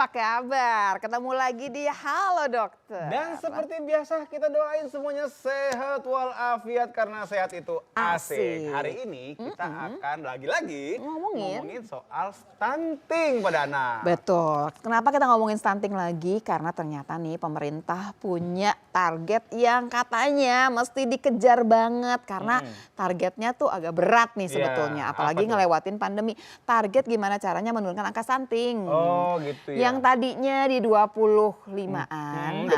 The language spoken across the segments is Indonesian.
apa kabar? Ketemu lagi di Halo Dokter. Dan seperti biasa kita doain semuanya sehat walafiat karena sehat itu asik. Hari ini kita akan lagi-lagi ngomongin soal stunting pada anak. Betul. Kenapa kita ngomongin stunting lagi? Karena ternyata nih pemerintah punya target yang katanya mesti dikejar banget. Karena targetnya tuh agak berat nih sebetulnya. Apalagi ngelewatin pandemi. Target gimana caranya menurunkan angka stunting. Oh gitu ya. Yang tadinya di 25-an.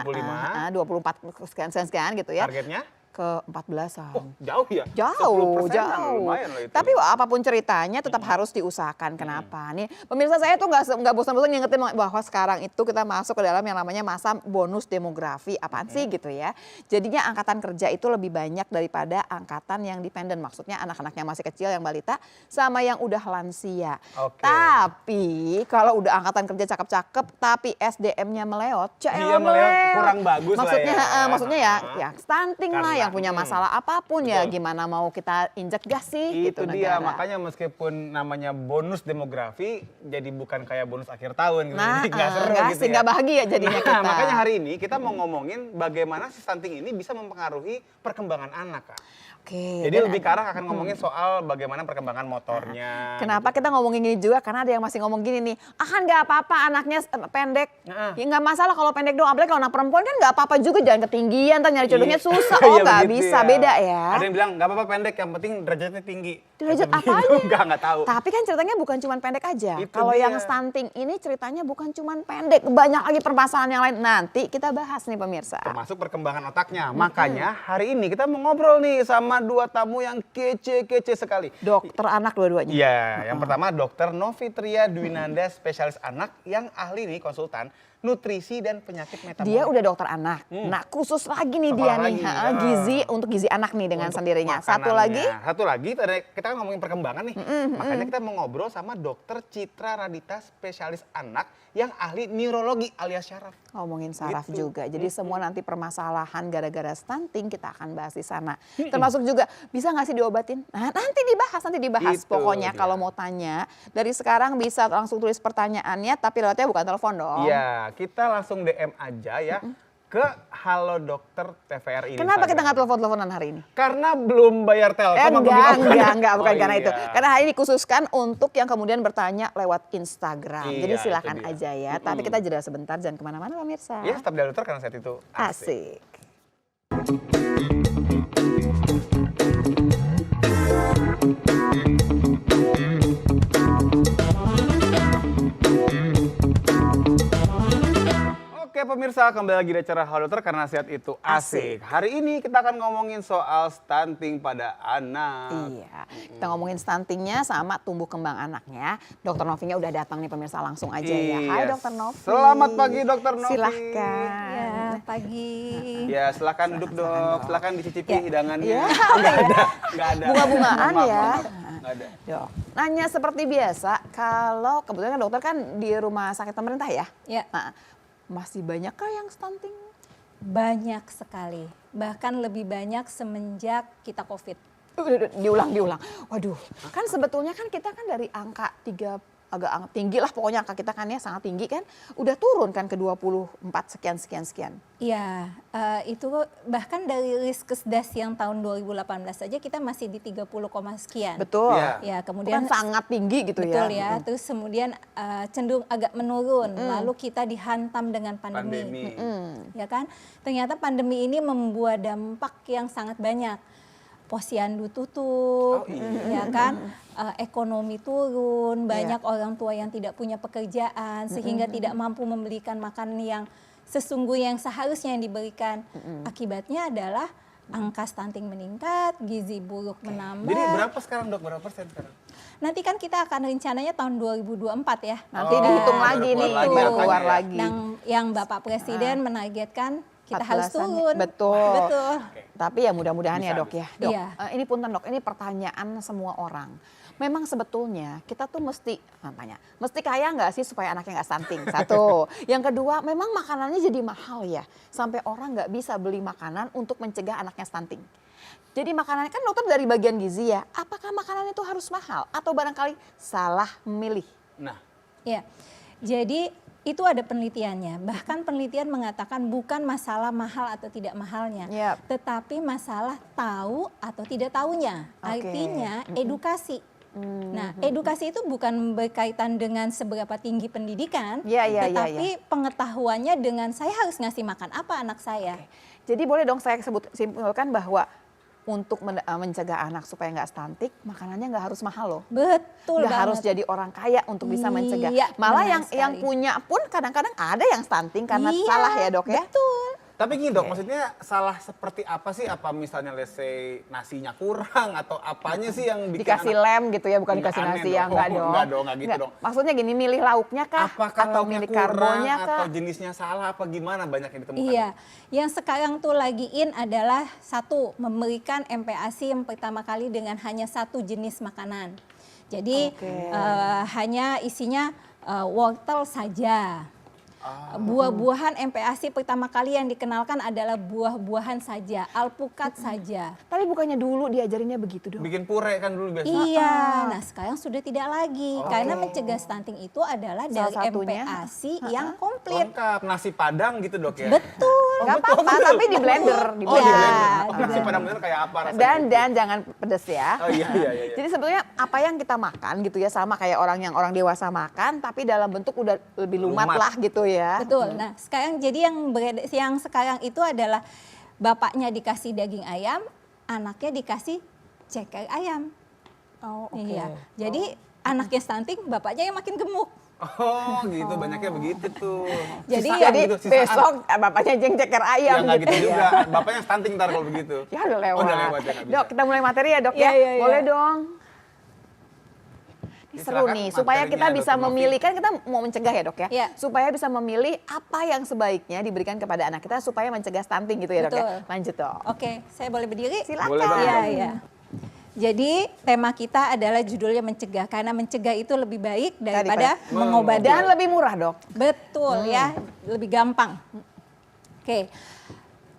24 sekian gitu ya. Targetnya? Ke 14-an. Oh jauh ya? Jauh. Lumayan loh itu. Tapi apapun ceritanya tetap harus diusahakan. Kenapa? Nih pemirsa saya tuh nggak bosan-bosan ngingetin bahwa sekarang itu kita masuk ke dalam yang namanya masa bonus demografi. Apaan sih gitu ya. Jadinya angkatan kerja itu lebih banyak daripada angkatan yang dependen. Maksudnya anak-anak yang masih kecil, yang balita, sama yang udah lansia. Tapi kalau udah angkatan kerja cakep-cakep, tapi SDM-nya meleot, kurang bagus maksudnya, lah ya. Maksudnya ya stunting lah, yang punya masalah apapun ya gimana mau kita injek gas sih itu gitu dia negara. makanya meskipun namanya bonus demografi jadi bukan kayak bonus akhir tahun gitu. Nah, jadi nggak seru gitu ya. nggak bahagia jadinya kita. Makanya hari ini kita mau ngomongin bagaimana si stunting ini bisa mempengaruhi perkembangan anak, Kak. Oke. Jadi lebih ke arah akan ngomongin soal bagaimana perkembangan motornya. Kenapa kita ngomongin ini juga? Karena ada yang masih ngomong gini nih, kan nggak apa-apa anaknya pendek. Ya nggak masalah kalau pendek doang, apalagi kalau anak perempuan kan nggak apa-apa juga, jangan ketinggian, ntar nyari jodohnya susah. Oh nggak bisa, beda ya. Ada yang bilang nggak apa-apa pendek, yang penting derajatnya tinggi. Derajat apanya? Nggak tahu. Tapi kan ceritanya bukan cuma pendek aja. Itu Kalau dia. yang stunting ini ceritanya bukan cuma pendek, banyak lagi permasalahan yang lain. Nanti kita bahas nih pemirsa. Termasuk perkembangan otaknya. Makanya hari ini kita mau ngobrol nih sama dua tamu yang kece-kece sekali. Dokter anak dua-duanya. Iya, yang pertama Dokter Novitria Dwinanda, spesialis anak yang ahli nih konsultan nutrisi dan penyakit metabolik. Dia udah dokter anak. Nah, khusus lagi nih dia nih, gizi untuk gizi anak nih dengan Untuk sendirinya. makanannya. Satu lagi, kita kan ngomongin perkembangan nih. Makanya kita mau ngobrol sama Dokter Citra Radita, spesialis anak yang ahli neurologi alias syaraf. Ngomongin saraf Gitu. juga. Jadi semua nanti permasalahan gara-gara stunting kita akan bahas di sana. Termasuk juga bisa nggak sih diobatin? Nah, nanti dibahas. Itu Pokoknya dia. kalau mau tanya dari sekarang bisa langsung tulis pertanyaannya, tapi lewatnya bukan telepon dong. Iya, kita langsung DM aja ya ke Halo Dokter TVRI. Kenapa kita nggak telepon-teleponan hari ini? Karena belum bayar Telkom. Enggak, bukan Oh, karena iya. itu. Karena hari ini dikhususkan untuk yang kemudian bertanya lewat Instagram. Iya, Jadi itu silakan dia. aja ya. Tapi kita jeda sebentar, jangan kemana-mana pemirsa. Ya, tetap di Halo Dokter karena saat itu asik. Asik. Oke pemirsa, kembali lagi di acara Halo Dokter karena sehat itu asik. Hari ini kita akan ngomongin soal stunting pada anak. Iya, kita ngomongin stuntingnya sama tumbuh kembang anaknya. Dokter Novinya udah datang nih pemirsa, langsung aja ya. Hai Dokter Novi. Selamat pagi Dokter Novi. Silahkan. Ya, pagi. Ya silakan duduk dok, silakan dicicipi hidangannya. Ya. Nggak ada. Bunga-bungaan Maaf, ya. maaf. Nggak ada. Dok, nanya seperti biasa, kalau kebetulan kan dokter kan di rumah sakit pemerintah ya? Ya, Nah, masih banyakkah yang stunting? banyak sekali. Bahkan lebih banyak semenjak kita COVID. Diulang. Waduh, kan sebetulnya kan kita kan dari angka 3 agak tinggi lah pokoknya angka kita kan ya sangat tinggi kan. Udah turun kan ke 24 sekian. Iya, itu bahkan dari Riskesdas yang tahun 2018 saja kita masih di 30, sekian. Betul. Iya. Ya, Itu kemudian kan sangat tinggi gitu betul ya. ya. Terus kemudian cenderung agak menurun. Lalu kita dihantam dengan pandemi. Ya kan? Ternyata pandemi ini membuat dampak yang sangat banyak. Posyandu tutup, ya kan, ekonomi turun, banyak orang tua yang tidak punya pekerjaan sehingga tidak mampu membelikan makanan yang sesungguhnya yang seharusnya yang diberikan. Akibatnya adalah angka stunting meningkat, gizi buruk menambah. Jadi berapa sekarang dok? Berapa persen sekarang? Nanti kan kita akan rencananya tahun 2024 ya. Nanti dihitung lagi nih, keluar baru lagi keluar angkanya ya. lagi. Yang Bapak Presiden menargetkan kita harus 14-an. turun. Betul. Tapi ya mudah-mudahan ya Bisa, dok ya. Dok, Iya. ini punten dok, ini pertanyaan semua orang. Memang sebetulnya kita tuh mesti kaya nggak sih supaya anaknya nggak stunting? Satu. Yang kedua, memang makanannya jadi mahal ya. Sampai orang nggak bisa beli makanan untuk mencegah anaknya stunting. Jadi makanannya kan dokter dari bagian gizi ya. Apakah makanan itu harus mahal? Atau barangkali salah memilih? Nah, Ya, jadi Itu ada penelitiannya. Bahkan penelitian mengatakan bukan masalah mahal atau tidak mahalnya, Yap. tetapi masalah tahu atau tidak tahunya. Oke. Artinya edukasi. Nah, edukasi itu bukan berkaitan dengan seberapa tinggi pendidikan, Ya, ya, ya, tetapi pengetahuannya dengan saya harus ngasih makan apa anak saya. Jadi boleh dong saya simpulkan bahwa untuk mencegah anak supaya nggak stunting, makanannya nggak harus mahal loh. Betul Nggak banget. harus jadi orang kaya untuk bisa mencegah. Iya, Malah benar yang sekali. punya pun kadang-kadang ada yang stunting karena Iya, salah ya dok ya. Betul. Tapi gini dok, Oke. maksudnya salah seperti apa sih? Apa misalnya let's say nasinya kurang atau apanya sih yang bikin Dikasih lem gitu ya, bukan Enggak, dikasih aneh nasi ya, dong. enggak dong. Enggak dong, enggak gitu Enggak. dong. Maksudnya gini, milih lauknya kah? Apakah atau lauknya milih kurang karbonnya kah? atau jenisnya salah apa gimana banyak yang ditemukan? Iya, yang sekarang tuh lagi in adalah satu, memberikan MPASI yang pertama kali dengan hanya satu jenis makanan. Jadi Oke. hanya isinya wortel saja. Buah-buahan MPASI pertama kali yang dikenalkan adalah buah-buahan saja, alpukat saja. Tapi bukannya dulu diajarinnya begitu dong? Bikin puree kan dulu biasa. Iya, nah sekarang sudah tidak lagi. Oke. Karena mencegah stunting itu adalah Salah dari satunya, MPASI yang komplit. Lengkap, nasi padang gitu dok ya? Betul. Nggak apa-apa, tapi di blender. Oh di Iya, blender. Oh, di nasi blender. padang bener kayak apa rasanya? Dan jangan pedes ya. Oh iya, iya, iya. Jadi sebetulnya apa yang kita makan gitu ya sama kayak orang dewasa makan tapi dalam bentuk udah lebih lumat Lumat. lah gitu ya. Betul. Nah, sekarang jadi yang sekarang itu adalah bapaknya dikasih daging ayam, anaknya dikasih ceker ayam. Oh, oke. Iya. Jadi anaknya stunting, bapaknya yang makin gemuk. Oh gitu, banyaknya begitu tuh. Jadi- Sisaan Jadi gitu, sisaan. besok bapaknya jeng ceker Ya ayam nggak gitu ya. juga, bapaknya stunting ntar kalau begitu. Ya udah lewat. Oh, udah lewat ya, nggak bisa. Dok, kita mulai materi ya dok Iya, ya. iya, iya. Boleh dong. Ini seru Silakan nih, supaya kita materinya, bisa Dr. Novi. memilih, kan kita mau mencegah ya dok ya. Iya. Supaya bisa memilih apa yang sebaiknya diberikan kepada anak kita supaya mencegah stunting gitu ya dok ya. Betul. Lanjut dok. Oke, saya boleh berdiri? Silakan. Boleh banget. Iya, iya. Jadi tema kita adalah judulnya mencegah, karena mencegah itu lebih baik daripada mengobati. Dan lebih murah dok. Betul ya, lebih gampang. Oke.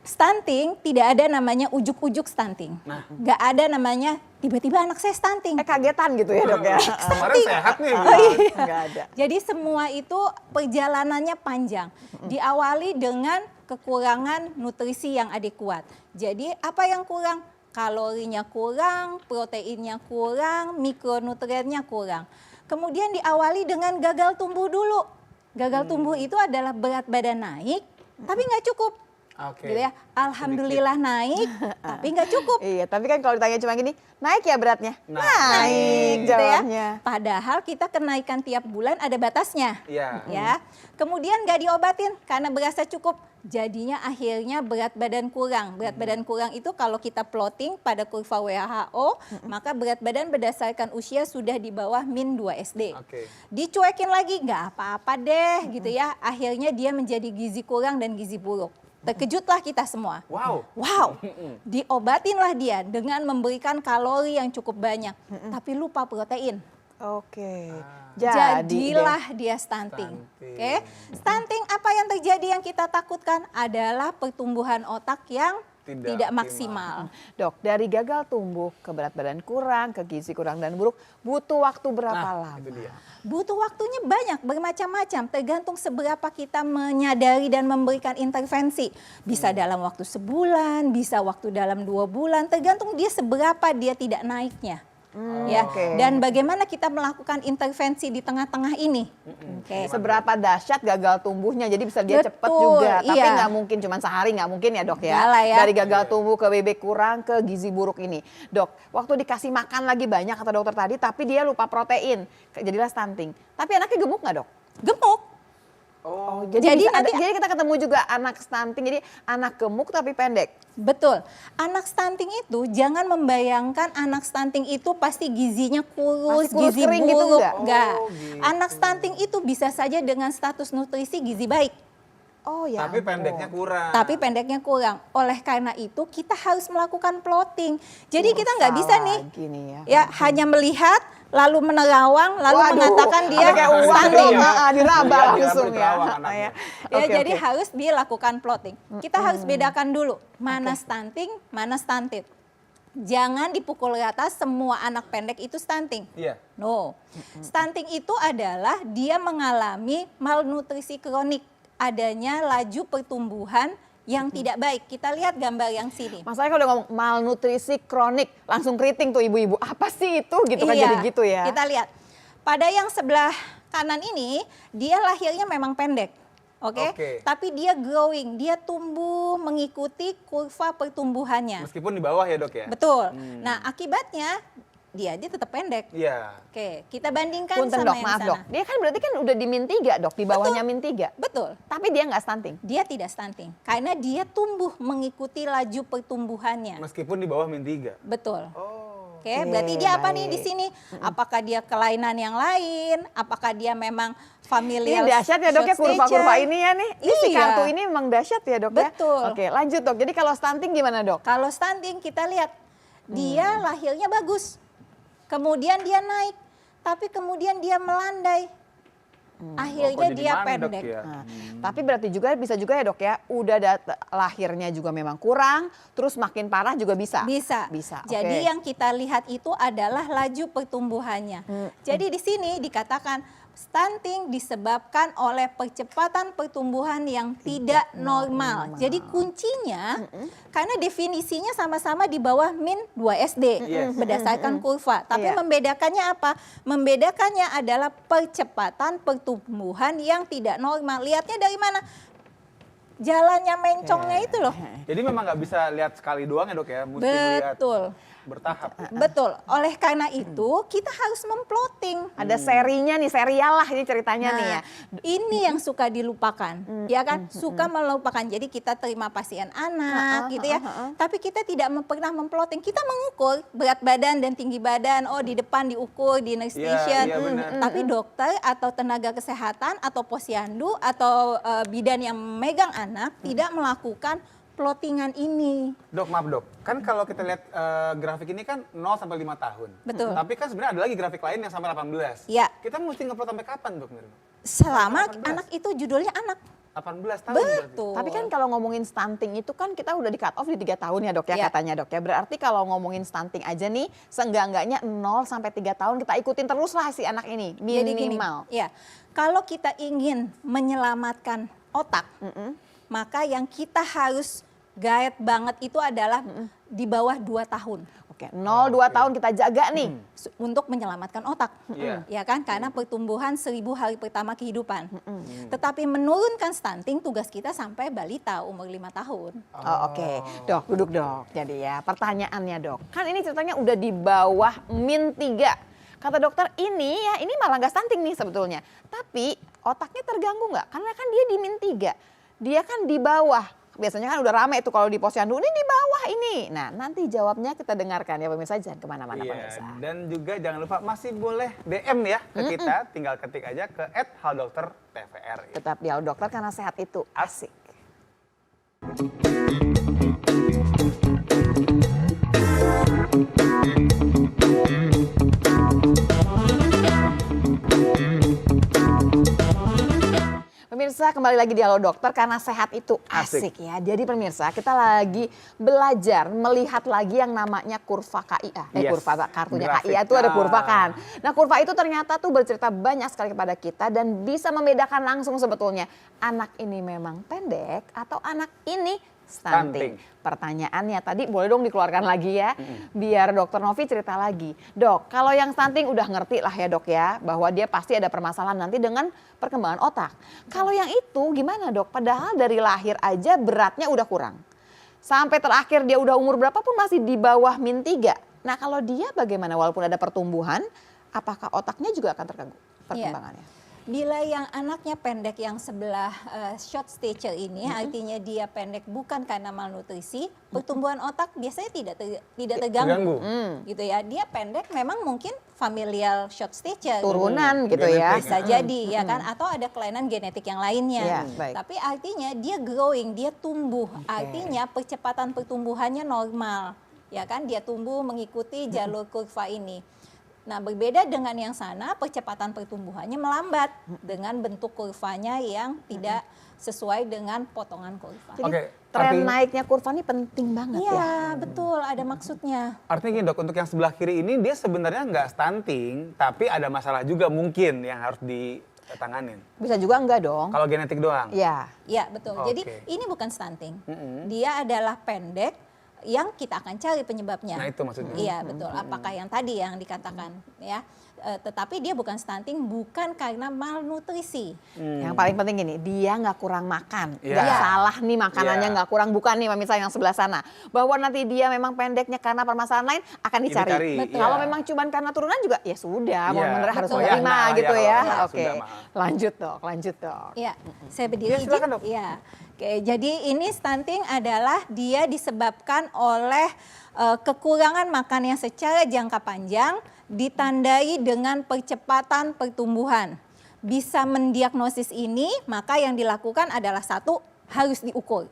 Stunting tidak ada namanya ujuk-ujuk stunting. Nah. Nggak ada namanya tiba-tiba anak saya stunting. Kagetan gitu ya dok ya. Kemarin sehat nih. Oh, iya. Nggak ada. Jadi semua itu perjalanannya panjang. Diawali dengan kekurangan nutrisi yang adekuat. Jadi apa yang kurang? Kalorinya kurang, proteinnya kurang, mikronutriennya kurang. Kemudian diawali dengan gagal tumbuh dulu. Gagal tumbuh itu adalah berat badan naik, tapi nggak cukup. Oke. Gitu ya. Alhamdulillah naik, tapi nggak cukup. Iya, tapi kan kalau ditanya cuma gini, naik ya beratnya? Nah. Naik Gitu ya. jawabnya. Padahal kita kenaikan tiap bulan ada batasnya. Iya. Ya. Kemudian nggak diobatin karena berasa cukup. Jadinya akhirnya berat badan kurang. Berat badan kurang itu kalau kita plotting pada kurva WHO, maka berat badan berdasarkan usia sudah di bawah min 2 SD. Oke. Dicuekin lagi, nggak apa-apa deh gitu ya. Akhirnya dia menjadi gizi kurang dan gizi buruk. Terkejutlah kita semua. Wow. Wow, diobatinlah dia dengan memberikan kalori yang cukup banyak, tapi lupa protein. Oke. Jadilah dia stunting. Stunting. Oke, stunting apa yang terjadi yang kita takutkan adalah pertumbuhan otak yang Tidak tidak optimal. maksimal. Dok, dari gagal tumbuh ke berat badan kurang, ke gizi kurang dan buruk, butuh waktu berapa Nah, lama? itu dia. Butuh waktunya banyak, bermacam-macam, tergantung seberapa kita menyadari dan memberikan intervensi. Bisa dalam waktu sebulan, bisa waktu dalam 2 bulan, tergantung dia seberapa dia tidak naiknya. Ya, Oke. dan bagaimana kita melakukan intervensi di tengah-tengah ini? Oke. Seberapa dahsyat gagal tumbuhnya, jadi bisa dia cepat Betul, juga. Tapi iya. nggak mungkin cuma sehari, nggak mungkin ya dok ya. Nggak lah ya. Dari gagal tumbuh ke BB kurang ke gizi buruk ini. Dok, waktu dikasih makan lagi banyak kata dokter tadi, tapi dia lupa protein, jadilah stunting. Tapi anaknya gemuk nggak dok? Gemuk. Oh, Jadi bisa nanti- jadi kita ketemu juga anak stunting, jadi anak gemuk tapi pendek. Betul. Anak stunting itu jangan membayangkan anak stunting itu pasti gizinya kurus, Pasti kurus gizi kering gitu buruk. enggak? Enggak. Oh, gitu. Anak stunting itu bisa saja dengan status nutrisi gizi baik. Oh ya. Tapi ampun. pendeknya kurang. Tapi pendeknya kurang. Oleh karena itu kita harus melakukan plotting. Jadi kita nggak bisa nih Lagi nih ya. ya hanya melihat lalu menerawang lalu Waduh, mengatakan dia ada kayak uang stunting. dong, diraba Iya, langsung diraba, ya. diterawang anaknya. Ya, Ya, Oke, jadi oke. harus dilakukan plotting. Kita harus bedakan dulu mana stunting, mana stunted. Jangan dipukul rata semua anak pendek itu stunting. Iya. No. Stunting itu adalah dia mengalami malnutrisi kronik, adanya laju pertumbuhan yang tidak baik. Kita lihat gambar yang sini. Masalahnya kalau udah ngomong malnutrisi kronik, langsung keriting tuh ibu-ibu. Apa sih itu? Gitu kan jadi gitu ya. Kita lihat. Pada yang sebelah kanan ini, dia lahirnya memang pendek. Oke. Tapi dia growing, dia tumbuh mengikuti kurva pertumbuhannya. Meskipun di bawah ya dok ya? Betul. Nah akibatnya dia tetap pendek. Iya. Oke, kita bandingkan Punten sama dok, yang maaf sana. dok. Dia kan berarti kan udah di min 3 dok, di bawahnya min 3. Betul. Tapi dia nggak stunting. Dia tidak stunting karena dia tumbuh mengikuti laju pertumbuhannya. Meskipun di bawah min 3. Betul. Oh. Oke, berarti dia apa nih di baik. sini? Apakah dia kelainan yang lain? Apakah dia memang Ini familial dahsyat ya dok ya short kurva-kurva stature? ini ya nih. Ini si Iya. kartu ini memang dahsyat ya dok ya. Betul. Oke lanjut dok. Jadi kalau stunting gimana dok? Kalau stunting kita lihat dia lahirnya bagus. Kemudian dia naik, tapi kemudian dia melandai. Akhirnya kok jadi dia mandek pendek. ya? Nah, tapi berarti juga bisa juga ya dok ya, udah lahirnya juga memang kurang, terus makin parah juga bisa. Bisa. Bisa. Jadi oke. yang kita lihat itu adalah laju pertumbuhannya. Jadi di sini dikatakan stunting disebabkan oleh percepatan pertumbuhan yang tidak normal. Jadi kuncinya karena definisinya sama-sama di bawah min 2 SD Yes. berdasarkan kurva. Tapi Iya. membedakannya apa? Membedakannya adalah percepatan pertumbuhan yang tidak normal. Lihatnya dari mana? Jalannya mencongnya itu loh. Jadi memang nggak bisa lihat sekali doang ya dok ya? Mesti lihat Betul. bertahap. Betul. Oleh karena itu kita harus memploting. Ada serinya nih, serial lah ini ceritanya nih ya. Ini yang suka dilupakan, ya kan? Suka melupakan. Jadi kita terima pasien anak, gitu ya. Tapi kita tidak pernah memploting. Kita mengukur berat badan dan tinggi badan. Oh, di depan diukur di nurse Iya, station. iya, benar. Tapi dokter atau tenaga kesehatan atau posyandu atau bidan yang megang anak tidak melakukan plottingan ini. Dok, maaf dok. Kan kalau kita lihat grafik ini kan 0 sampai 5 tahun. Betul. Tapi kan sebenarnya ada lagi grafik lain yang sampai 18. Iya. Kita mesti ngeplot sampai kapan dok? Selama 18. anak itu judulnya anak. 18 tahun berarti. Betul. Tapi kan kalau ngomongin stunting itu kan kita udah di cut off di 3 tahun ya dok ya Iya. katanya dok ya. Berarti kalau ngomongin stunting aja nih seenggak-enggaknya 0 sampai 3 tahun kita ikutin terus lah si anak ini Jadi gini, minimal. ya, kalau kita ingin menyelamatkan otak, maka yang kita harus guide banget itu adalah di bawah 2 tahun. Oke, 0-2 tahun kita jaga nih. Untuk menyelamatkan otak, Iya. ya kan? Karena pertumbuhan 1000 hari pertama kehidupan. Tetapi menurunkan stunting tugas kita sampai balita umur 5 tahun. Oh, oke, dok duduk dok. Jadi ya pertanyaannya dok, kan ini ceritanya udah di bawah min 3. Kata dokter ini malah nggak stunting nih sebetulnya. Tapi otaknya terganggu nggak? Karena kan dia di min 3. Dia kan di bawah. Biasanya kan udah rame tuh kalau di posyandu, ini di bawah ini. Nah nanti jawabnya kita dengarkan ya pemirsa, jangan kemana-mana pemirsa. Dan juga jangan lupa masih boleh DM ya ke kita. Tinggal ketik aja ke @haldokter_tvri. Tetap di Halo Dokter karena sehat itu asik. Pemirsa kembali lagi di Halo Dokter karena sehat itu asik ya. Jadi pemirsa kita lagi belajar melihat lagi yang namanya kurva KIA. Yes. Kurva kartunya Grafik. KIA itu ada kurva kan. Nah kurva itu ternyata tuh bercerita banyak sekali kepada kita dan bisa membedakan langsung sebetulnya anak ini memang pendek atau anak ini stunting. Pertanyaannya tadi boleh dong dikeluarkan lagi ya, biar dokter Novi cerita lagi. Dok, kalau yang stunting udah ngerti lah ya dok ya, bahwa dia pasti ada permasalahan nanti dengan perkembangan otak. Kalau yang itu gimana dok? Padahal dari lahir aja beratnya udah kurang. Sampai terakhir dia udah umur berapa pun masih di bawah min 3. Nah kalau dia bagaimana walaupun ada pertumbuhan, apakah otaknya juga akan terganggu perkembangannya? Bila yang anaknya pendek yang sebelah short stature ini, artinya dia pendek bukan karena malnutrisi, pertumbuhan otak biasanya tidak terganggu. Gitu ya. Dia pendek memang mungkin familial short stature. Turunan gitu Genetik. ya. Bisa jadi ya kan, atau ada kelainan genetik yang lainnya. Iya, baik. Tapi artinya dia growing, dia tumbuh. Artinya percepatan pertumbuhannya normal. Ya kan, dia tumbuh mengikuti jalur kurva ini. Nah, berbeda dengan yang sana, percepatan pertumbuhannya melambat dengan bentuk kurvanya yang tidak sesuai dengan potongan kurva. Jadi Oke, tren artinya- naiknya kurva ini penting banget ya. Iya, betul, ada maksudnya. Artinya gini dok, untuk yang sebelah kiri ini dia sebenarnya nggak stunting, tapi ada masalah juga mungkin yang harus ditanganin. Bisa juga enggak dong? Kalau genetik doang. Iya. Iya, betul. Jadi Oke. ini bukan stunting. Dia adalah pendek yang kita akan cari penyebabnya. Nah itu maksudnya. Iya, betul. Apakah yang tadi yang dikatakan ya. Tetapi dia bukan stunting bukan karena malnutrisi. Yang paling penting gini, dia nggak kurang makan. Iya. Nggak Iya. salah nih makanannya Iya. nggak kurang. Bukan nih pemirsa yang sebelah sana. Bahwa nanti dia memang pendeknya karena permasalahan lain akan dicari. Dicari, Betul. Kalau iya. memang cuman karena turunan juga ya sudah. Mau Iya. bener harus Betul. menerima Ya, nah, gitu ya, ya. kalau Oke, sudah, maaf. lanjut dok, lanjut dok. Iya, saya berdiri. Ya, silakan, Ji. Dok. Iya. Oke, jadi ini stunting adalah dia disebabkan oleh kekurangan makan yang secara jangka panjang ditandai dengan percepatan pertumbuhan. Bisa mendiagnosis ini, maka yang dilakukan adalah satu, harus diukur.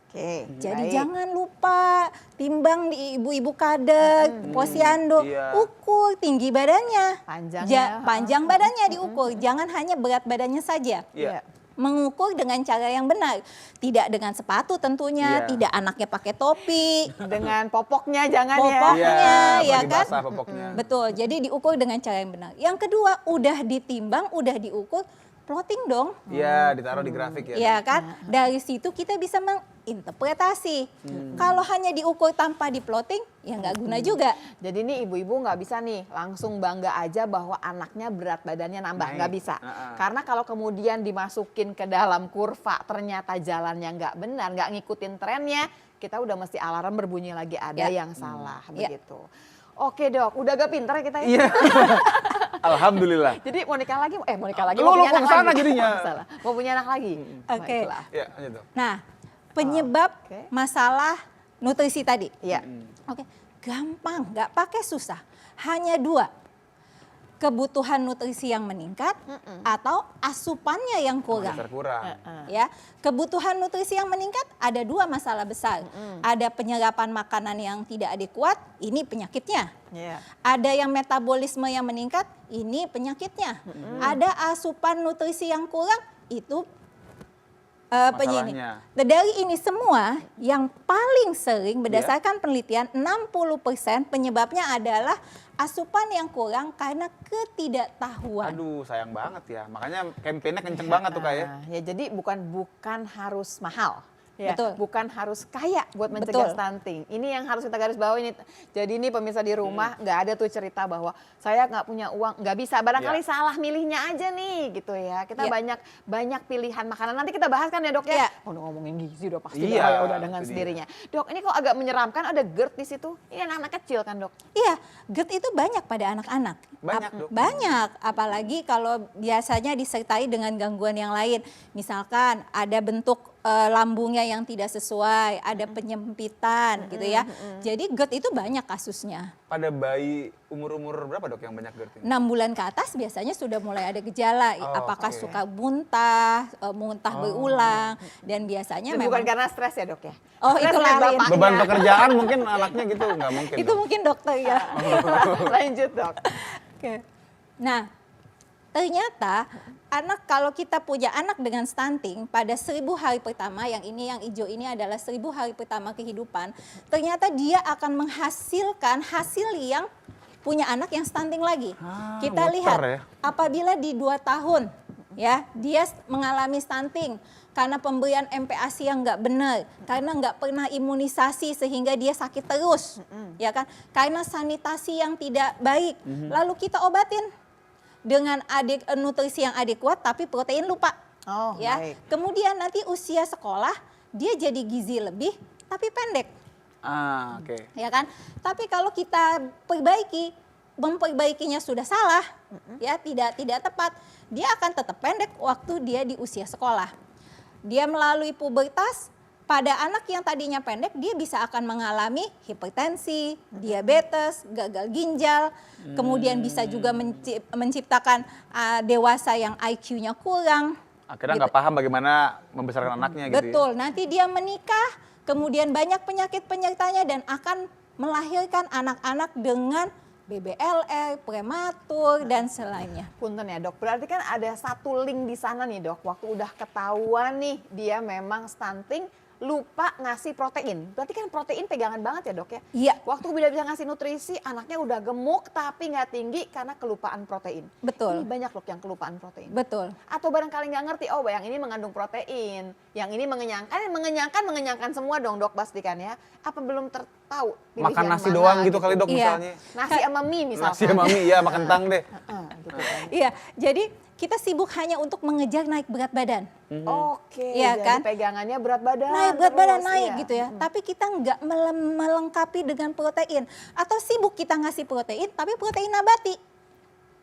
Oke, Jadi baik. jangan lupa timbang di ibu-ibu kader, posyandu, iya. ukur tinggi badannya. Panjangnya. Panjang badannya diukur, jangan hanya berat badannya saja. Iya. Mengukur dengan cara yang benar, tidak dengan sepatu Iya. tentunya, tidak anaknya pakai topi, Dengan popoknya jangan Popoknya. ya. ya bagi kan? basah popoknya. betul. Jadi diukur dengan cara yang benar. Yang kedua, udah ditimbang, udah diukur, plotting dong. Iya, ditaruh di grafik ya. Ya kan? Dari situ kita bisa menginterpretasi. Kalau hanya diukur tanpa diplotting, ya nggak guna juga. Jadi nih ibu-ibu nggak bisa nih langsung bangga aja bahwa anaknya berat badannya nambah, Naik. nggak bisa. Karena kalau kemudian dimasukin ke dalam kurva ternyata jalannya nggak benar, nggak ngikutin trennya, kita udah mesti alarm berbunyi lagi ada Ya. yang salah Ya. begitu. Oke dok, udah agak pinter ya kita ya. Iya. Alhamdulillah. Jadi mau nikah lagi, mau nikah lagi, Lu- mau lu punya kok anak kesana lagi. jadinya? Oh, salah. Mau punya anak lagi. Oke. Baiklah. Ya, lanjut dok. Nah, penyebab Oke. masalah nutrisi tadi. Iya. Oke, gampang, nggak pakai susah. Hanya dua, kebutuhan nutrisi yang meningkat atau asupannya yang kurang. Dasar kurang. Ya, kebutuhan nutrisi yang meningkat ada dua masalah besar. Ada penyerapan makanan yang tidak adekuat, ini penyakitnya. Iya. Ada yang metabolisme yang meningkat, ini penyakitnya. Ada asupan nutrisi yang kurang, itu Masalahnya. Dari ini semua yang paling sering berdasarkan penelitian 60% penyebabnya adalah asupan yang kurang karena ketidaktahuan. Aduh, sayang banget ya. Makanya kampanye kenceng banget tuh kayak. Ya jadi bukan harus mahal. Ya, Betul. bukan harus kaya buat mencegah Betul. stunting. Ini yang harus kita garis bawahi ini. Jadi ini pemirsa di rumah nggak ada tuh cerita bahwa saya nggak punya uang, nggak bisa. Barangkali Ya. salah milihnya aja nih gitu ya. Kita Ya. banyak pilihan makanan. Nanti kita bahas kan ya dok ya. Ya. Oh, udah ngomongin gizi udah pasti Iya, udah dengan itu dia. sendirinya. Dok ini kok agak menyeramkan ada GERD di situ. Ini anak-anak kecil kan dok? Iya, GERD itu banyak pada anak-anak. Banyak, Dok. Banyak, apalagi kalau biasanya disertai dengan gangguan yang lain. Misalkan ada bentuk lambungnya yang tidak sesuai, ada penyempitan gitu ya. Jadi GERD itu banyak kasusnya. Pada bayi umur-umur berapa dok yang banyak GERD ini? 6 bulan ke atas biasanya sudah mulai ada gejala. Oh, Apakah oke. suka muntah, muntah berulang, dan biasanya Itu bukan memang karena stres ya dok ya? Oh, Stres itu lihat lain. bapaknya. Beban pekerjaan mungkin anaknya gitu, nggak mungkin. itu dok. mungkin dokter ya. Lanjut dok. Oke. Nah, ternyata anak kalau kita punya anak dengan stunting pada 1000 hari pertama, yang hijau ini adalah 1000 hari pertama kehidupan, ternyata dia akan menghasilkan hasil yang punya anak yang stunting lagi. Ah, Kita muter lihat ya. apabila di 2 tahun ya dia mengalami stunting karena pemberian MPASI yang nggak benar, karena nggak pernah imunisasi sehingga dia sakit terus, ya kan? Karena sanitasi yang tidak baik, lalu kita obatin dengan nutrisi yang adekuat, tapi protein lupa, Oh, ya. baik. Kemudian nanti usia sekolah dia jadi gizi lebih, tapi pendek, Ah, oke. ya kan? Tapi kalau kita memperbaikinya sudah salah, ya tidak tepat, dia akan tetap pendek waktu dia di usia sekolah. Dia melalui pubertas, pada anak yang tadinya pendek dia bisa akan mengalami hipertensi, diabetes, gagal ginjal, kemudian bisa juga menciptakan dewasa yang IQ-nya kurang. Akhirnya nggak paham bagaimana membesarkan anaknya gitu. Betul, nanti dia menikah, kemudian banyak penyakit penyertanya dan akan melahirkan anak-anak dengan BBLR, prematur, dan selainnya. Punten ya dok, berarti kan ada satu link di sana nih dok, waktu udah ketahuan nih dia memang stunting, lupa ngasih protein. Berarti kan protein pegangan banget ya dok ya? Iya. Waktu udah bisa ngasih nutrisi, anaknya udah gemuk tapi nggak tinggi karena kelupaan protein. Betul. Ini banyak loh yang kelupaan protein. Betul. Atau barangkali nggak ngerti, oh yang ini mengandung protein, yang ini mengenyangkan semua dong dok pastikan ya. Apa belum tahu pilih Makan yang nasi mana doang gitu kali dok Iya. misalnya. Nasi sama mie misalkan. Nasi sama mie, ya makan kentang deh. Gitu kan. Iya, jadi kita sibuk hanya untuk mengejar naik berat badan. Oke, Iya jadi kan? pegangannya berat badan. Naik berat badan terus, naik iya. gitu ya. Tapi kita nggak melengkapi dengan protein. Atau sibuk kita ngasih protein, tapi protein nabati.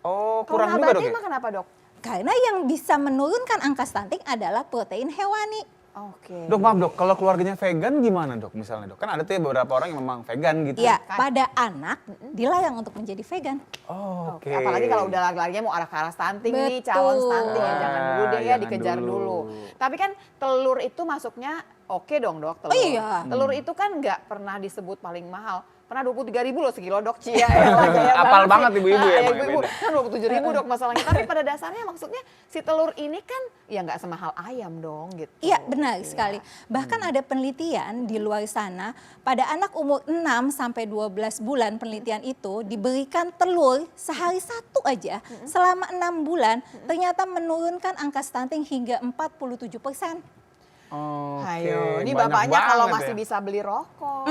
Oh, Kalau kurang juga nabati dok ya? makan apa dok? Karena yang bisa menurunkan angka stunting adalah protein hewani. Oke. Dok maaf dok, kalau keluarganya vegan gimana dok misalnya dok? Kan ada tuh ya beberapa orang yang memang vegan gitu. Iya, pada anak dilarang untuk menjadi vegan. Oh, Oke. oke. Apalagi kalau udah lagi-lagi mau arah ke arah stunting nih, Betul. calon stunting ya jangan dulu deh ya Jangan dikejar dulu. dulu. Tapi kan telur itu masuknya oke dong dok telur. Oh iya. Telur itu kan nggak pernah disebut paling mahal. Pernah 23.000 loh sekilo dok Cia. Ya, Apal banget ibu-ibu ya, Bang, ibu-ibu. beda. Kan 27.000 dok masalahnya. Tapi pada dasarnya maksudnya si telur ini kan ya nggak semahal ayam dong gitu. Iya, benar Iya. sekali. Bahkan ada penelitian di luar sana, pada anak umur 6 sampai 12 bulan penelitian itu diberikan telur sehari satu aja selama 6 bulan, ternyata menurunkan angka stunting hingga 47%. Oke, Ayo, ini banyak bapaknya kalau banget masih ya. bisa beli rokok,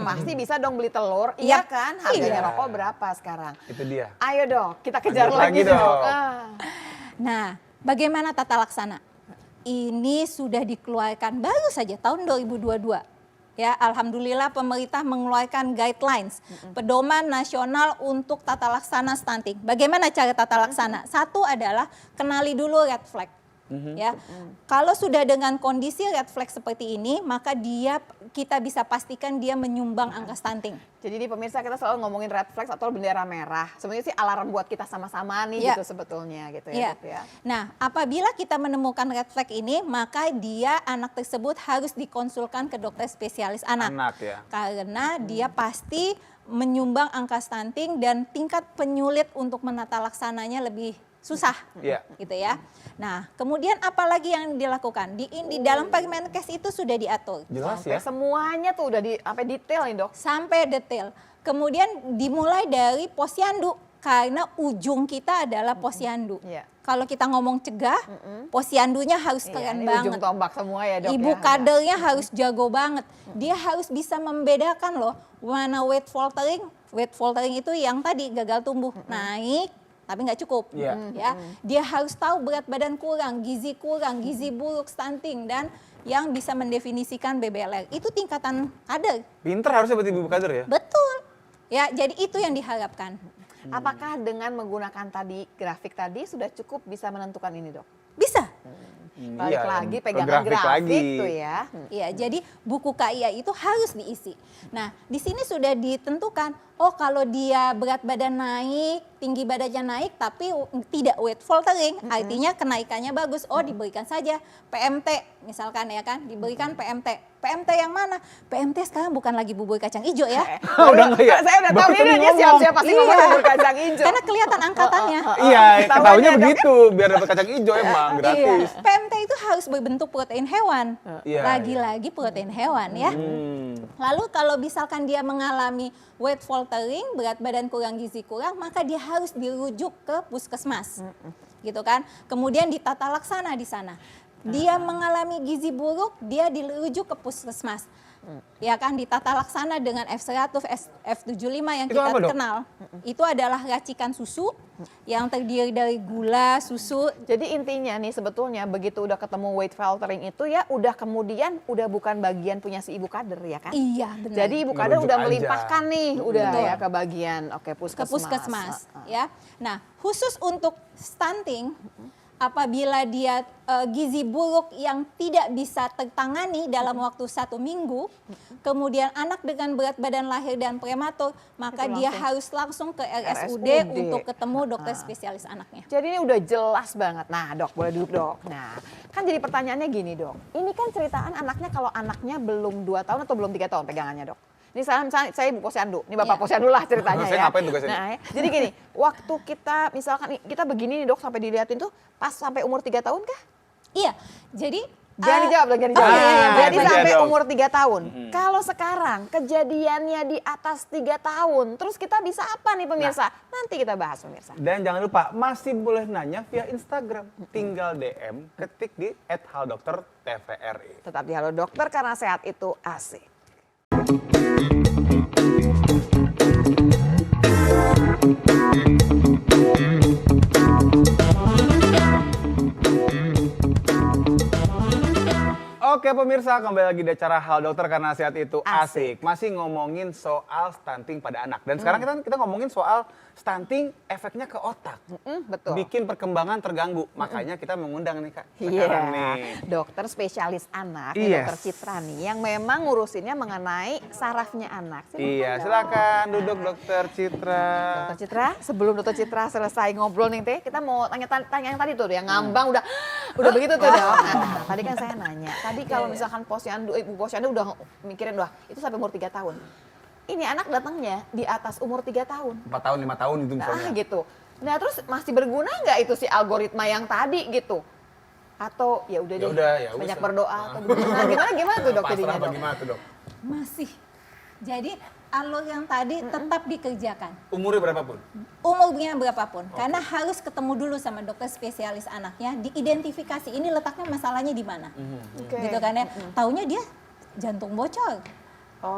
pasti bisa dong beli telur, Iya. iya kan? Harganya Iya. rokok berapa sekarang? Itu dia. Ayo dong, kita kejar Lanjut lagi lagi, dong. dok. Nah, bagaimana tata laksana? Ini sudah dikeluarkan baru saja tahun 2022. Ya, alhamdulillah pemerintah mengeluarkan guidelines, pedoman nasional untuk tata laksana stunting. Bagaimana cara tata laksana? Satu adalah kenali dulu red flag. Ya, kalau sudah dengan kondisi red flag seperti ini, maka kita bisa pastikan dia menyumbang angka stunting. Jadi ini pemirsa kita selalu ngomongin red flags atau bendera merah. Sebenarnya sih alarm buat kita sama-sama nih Iya. gitu sebetulnya gitu ya, Iya. Dok, ya. Nah, apabila kita menemukan red flag ini, maka anak tersebut harus dikonsulkan ke dokter spesialis anak. Anak ya. Karena dia pasti menyumbang angka stunting dan tingkat penyulit untuk menata laksananya lebih susah, Iya. gitu ya. Nah, kemudian apa lagi yang dilakukan? Di dalam Permenkes itu sudah diatur Jelas Sampai ya. semuanya tuh udah sampai detail nih dok. sampai detail. Kemudian dimulai dari posyandu karena ujung kita adalah posyandu. Iya. Kalau kita ngomong cegah, posyandunya harus Iya, keren ini banget. ujung tombak semua ya dok. Ibu ya. kadernya harus jago banget. Dia harus bisa membedakan loh mana weight faltering. Weight faltering itu yang tadi gagal tumbuh, naik tapi nggak cukup. Iya. Ya, dia harus tahu berat badan kurang, gizi buruk, stunting dan yang bisa mendefinisikan BBLR. Itu tingkatan kader. Pinter harusnya buat ibu kader ya. Betul. Ya, jadi itu yang diharapkan. Apakah dengan menggunakan tadi grafik tadi sudah cukup bisa menentukan ini dok? Bisa. Balik Iya, lagi ke pegangan grafik lagi. tuh ya. Iya, jadi buku KIA itu harus diisi. Nah, di sini sudah ditentukan, oh kalau dia berat badan naik, tinggi badannya naik, tapi tidak weight faltering, artinya kenaikannya bagus. Oh, diberikan saja PMT, misalkan ya kan, diberikan PMT. PMT yang mana? PMT sekarang bukan lagi bubur kacang hijau ya. Udah nggak ya? Saya udah tahu Baru ini dia ngomong. siap-siap pasti ngomong Iya. bubur kacang hijau. Karena kelihatan angkatannya. Iya, Ketahuan ketahuinya ya, Dok. begitu. Biar dapat kacang hijau emang gratis. Iya. PMT itu harus berbentuk protein hewan. Iya, Lagi-lagi protein hewan ya. Lalu kalau misalkan dia mengalami weight faltering, berat badan kurang, gizi kurang, maka dia harus dirujuk ke puskesmas. Gitu kan. Kemudian ditata laksana di sana. Dia mengalami gizi buruk, dia dirujuk ke puskesmas. Ya kan, ditata laksana dengan F100, F75 yang Itu kita apa, Dok? kenal. Itu adalah racikan susu yang terdiri dari gula, susu. Jadi intinya nih sebetulnya begitu udah ketemu weight faltering itu ya udah kemudian udah bukan bagian punya si ibu kader ya kan? Iya, benar. Jadi ibu kader Ngerujuk udah aja. melimpahkan nih udah Betul. ya ke bagian ke puskesmas. puskesmas ya. Nah, khusus untuk stunting apabila dia gizi buruk yang tidak bisa tertangani dalam waktu 1 minggu, kemudian anak dengan berat badan lahir dan prematur, maka Itu dia langsung. harus langsung ke RSUD RSUD. untuk ketemu dokter spesialis anaknya. Jadi ini udah jelas banget. Nah dok, boleh duduk dok. Nah kan jadi pertanyaannya gini dok. Ini kan ceritaan anaknya kalau anaknya belum 2 tahun atau belum 3 tahun pegangannya dok. Ini misalnya saya Ibu Posyandu, ini Bapak Posyandu lah ceritanya Saya ya. ngapain tugasnya? Nah, jadi gini, waktu kita misalkan kita begini nih Dok sampai dilihatin tuh pas sampai umur 3 tahun kah? Iya, jadi Jangan dijawab, jangan dijawab. iya, iya, Jadi iya, sampai dong. umur 3 tahun. Kalau sekarang kejadiannya di atas 3 tahun, terus kita bisa apa nih pemirsa? Nanti kita bahas pemirsa. Dan jangan lupa masih boleh nanya via Instagram. Tinggal DM, ketik di @haldokter_tvri. Tetap di Halo Dokter karena sehat itu asik. Oke pemirsa, kembali lagi di acara Hal Dokter karena sehat itu asik. Masih ngomongin soal stunting pada anak. Dan sekarang kita ngomongin soal stunting efeknya ke otak. Betul. Bikin perkembangan terganggu. Makanya kita mengundang nih Kak. Iya, Sekarang nih. dokter spesialis anak, ini Yes. dokter Citra nih, yang memang ngurusinnya mengenai sarafnya anak. Iya, silakan duduk Dokter Citra. Dokter Citra, sebelum Dokter Citra selesai ngobrol nih Teh, kita mau tanya yang tadi tuh, yang ngambang udah begitu tuh Dok. Nah, tadi kan saya nanya, tadi kalau misalkan Ibu Posyandu udah mikirin itu sampai umur 3 tahun. Ini anak datangnya di atas umur 3 tahun. 4 tahun, 5 tahun itu misalnya. Nah gitu. Nah terus masih berguna nggak itu si algoritma yang tadi gitu? Atau ya udah deh, ya banyak wis. berdoa atau gimana? Gimana tuh Dok jadinya Pasrah Dok? bagaimana tuh Dok? masih. Jadi alur yang tadi tetap dikerjakan. Umurnya berapapun? Umurnya berapapun, karena harus ketemu dulu sama dokter spesialis anaknya, diidentifikasi ini letaknya masalahnya di mana, Oke. gitu kan ya. Taunya dia jantung bocor,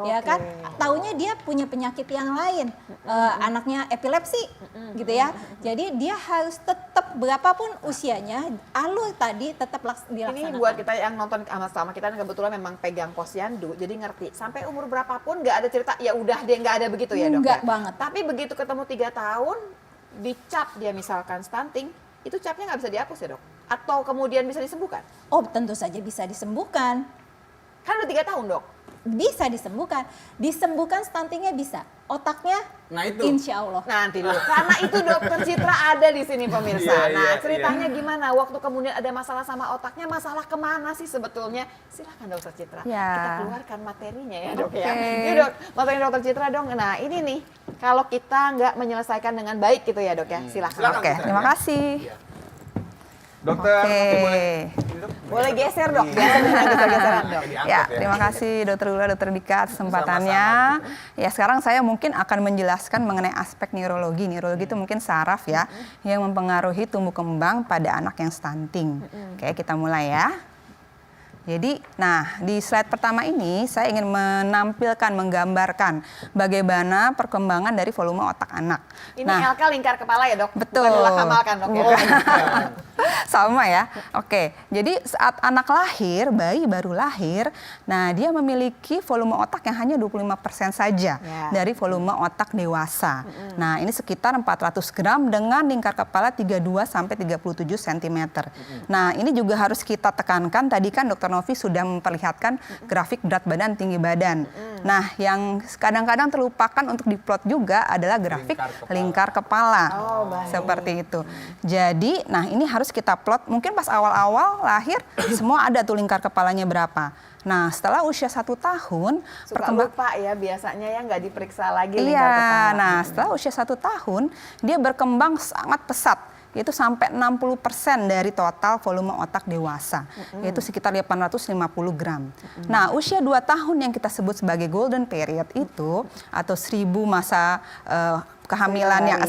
ya Oke. kan. Taunya dia punya penyakit yang lain, anaknya epilepsi, gitu ya. Jadi dia harus tetap berapapun usianya, alur tadi tetap dilaksanakan. Ini buat kita yang nonton sama kita kebetulan memang pegang Posyandu, jadi ngerti. Sampai umur berapapun nggak ada cerita, ya udah dia nggak ada begitu ya Dok? Nggak ya? banget. Tapi begitu ketemu 3 tahun, dicap dia misalkan stunting, itu capnya nggak bisa dihapus ya Dok? Atau kemudian bisa disembuhkan? Oh, tentu saja bisa disembuhkan. Kan udah 3 tahun Dok? Bisa disembuhkan stuntingnya bisa, otaknya Nah, itu. insya Allah. Nanti dulu, karena itu Dokter Citra ada di sini pemirsa. Iya, Nah iya, ceritanya gimana? Waktu kemudian ada masalah sama otaknya, masalah kemana sih sebetulnya? Silahkan Dokter Citra, Ya. kita keluarkan materinya ya Dok ya. Oke. Ini Dok, materi Dokter Citra dong. Nah ini nih, kalau kita nggak menyelesaikan dengan baik gitu ya Dok ya, silahkan. Silakan. Oke, terima kasih. Dokter, Oke. masih boleh. Boleh geser Dok, biasa dengan geser-geseran Dok. Ya, terima kasih Dokter Lula, Dokter Dika atas kesempatannya. Ya, sekarang saya mungkin akan menjelaskan mengenai aspek neurologi. Neurologi itu mungkin saraf ya, yang mempengaruhi tumbuh kembang pada anak yang stunting. Oke, kita mulai ya. Jadi, nah di slide pertama ini saya ingin menampilkan, menggambarkan bagaimana perkembangan dari volume otak anak. Ini Nah, LK lingkar kepala ya Dok? betul. Bukan Lula Kamal kan Dok ya? Sama ya. Oke, jadi saat anak lahir, bayi baru lahir, nah dia memiliki volume otak yang hanya 25% saja Ya. dari volume otak dewasa. Nah, ini sekitar 400 gram dengan lingkar kepala 32 sampai 37 cm. Nah, ini juga harus kita tekankan, tadi kan Dokter Novi sudah memperlihatkan grafik berat badan, tinggi badan. Nah, yang kadang-kadang terlupakan untuk diplot juga adalah grafik lingkar kepala. Oh, baik. Seperti itu. Jadi, nah ini harus kita plot. Mungkin pas awal-awal lahir semua ada tuh lingkar kepalanya berapa. Nah, setelah usia 1 tahun Suka lupa ya biasanya ya nggak diperiksa lagi lingkar Iya, kepala. nah setelah usia 1 tahun dia berkembang sangat pesat, yaitu sampai 60% dari total volume otak dewasa, yaitu sekitar 850 gram. Nah, usia 2 tahun yang kita sebut sebagai golden period itu, atau 1000 masa kehamilan yang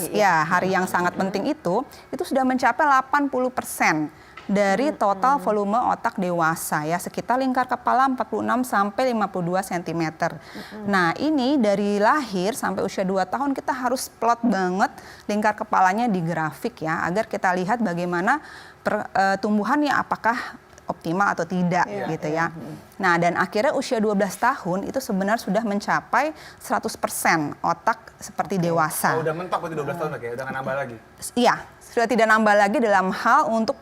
hari yang sangat penting itu sudah mencapai 80% dari total volume otak dewasa ya, sekitar lingkar kepala 46 sampai 52 cm. Nah, ini dari lahir sampai usia 2 tahun kita harus plot banget lingkar kepalanya di grafik ya, agar kita lihat bagaimana pertumbuhannya apakah optimal atau tidak gitu ya. Nah, dan akhirnya usia 12 tahun itu sebenarnya sudah mencapai 100% otak seperti dewasa. Oh, udah mentok berarti 12 tahun lagi, udah nggak nambah lagi. Iya, sudah tidak nambah lagi dalam hal untuk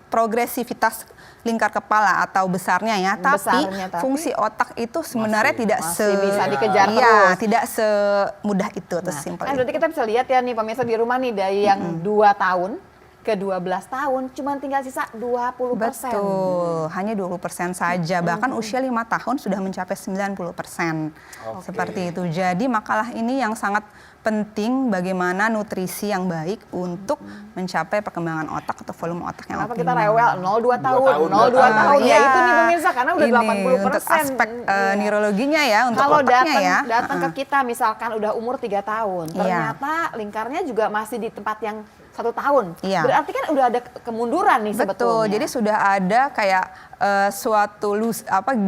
progresivitas lingkar kepala atau besarnya ya. Tapi fungsi otak itu sebenarnya masih bisa dikejar terus. tidak semudah itu atau Nah, simpel kan itu. berarti kita bisa lihat ya nih pemirsa di rumah nih dari yang 2 tahun ke 12 tahun cuma tinggal sisa 20%. Betul, hanya 20% saja. Bahkan usia 5 tahun sudah mencapai 90%. Seperti itu. Jadi makalah ini yang sangat penting bagaimana nutrisi yang baik untuk mencapai perkembangan otak atau volume otak yang Kenapa optimal. kita rewel 0,2 tahun, 0,2 tahun. Ya Iya. itu nih pemirsa karena udah Ini 80%. untuk aspek neurologinya ya, untuk Kalau otaknya ya. datang ke kita misalkan udah umur 3 tahun, Iya. ternyata lingkarnya juga masih di tempat yang 1 tahun. Iya. Berarti kan udah ada kemunduran nih sebetulnya. Betul, jadi sudah ada kayak suatu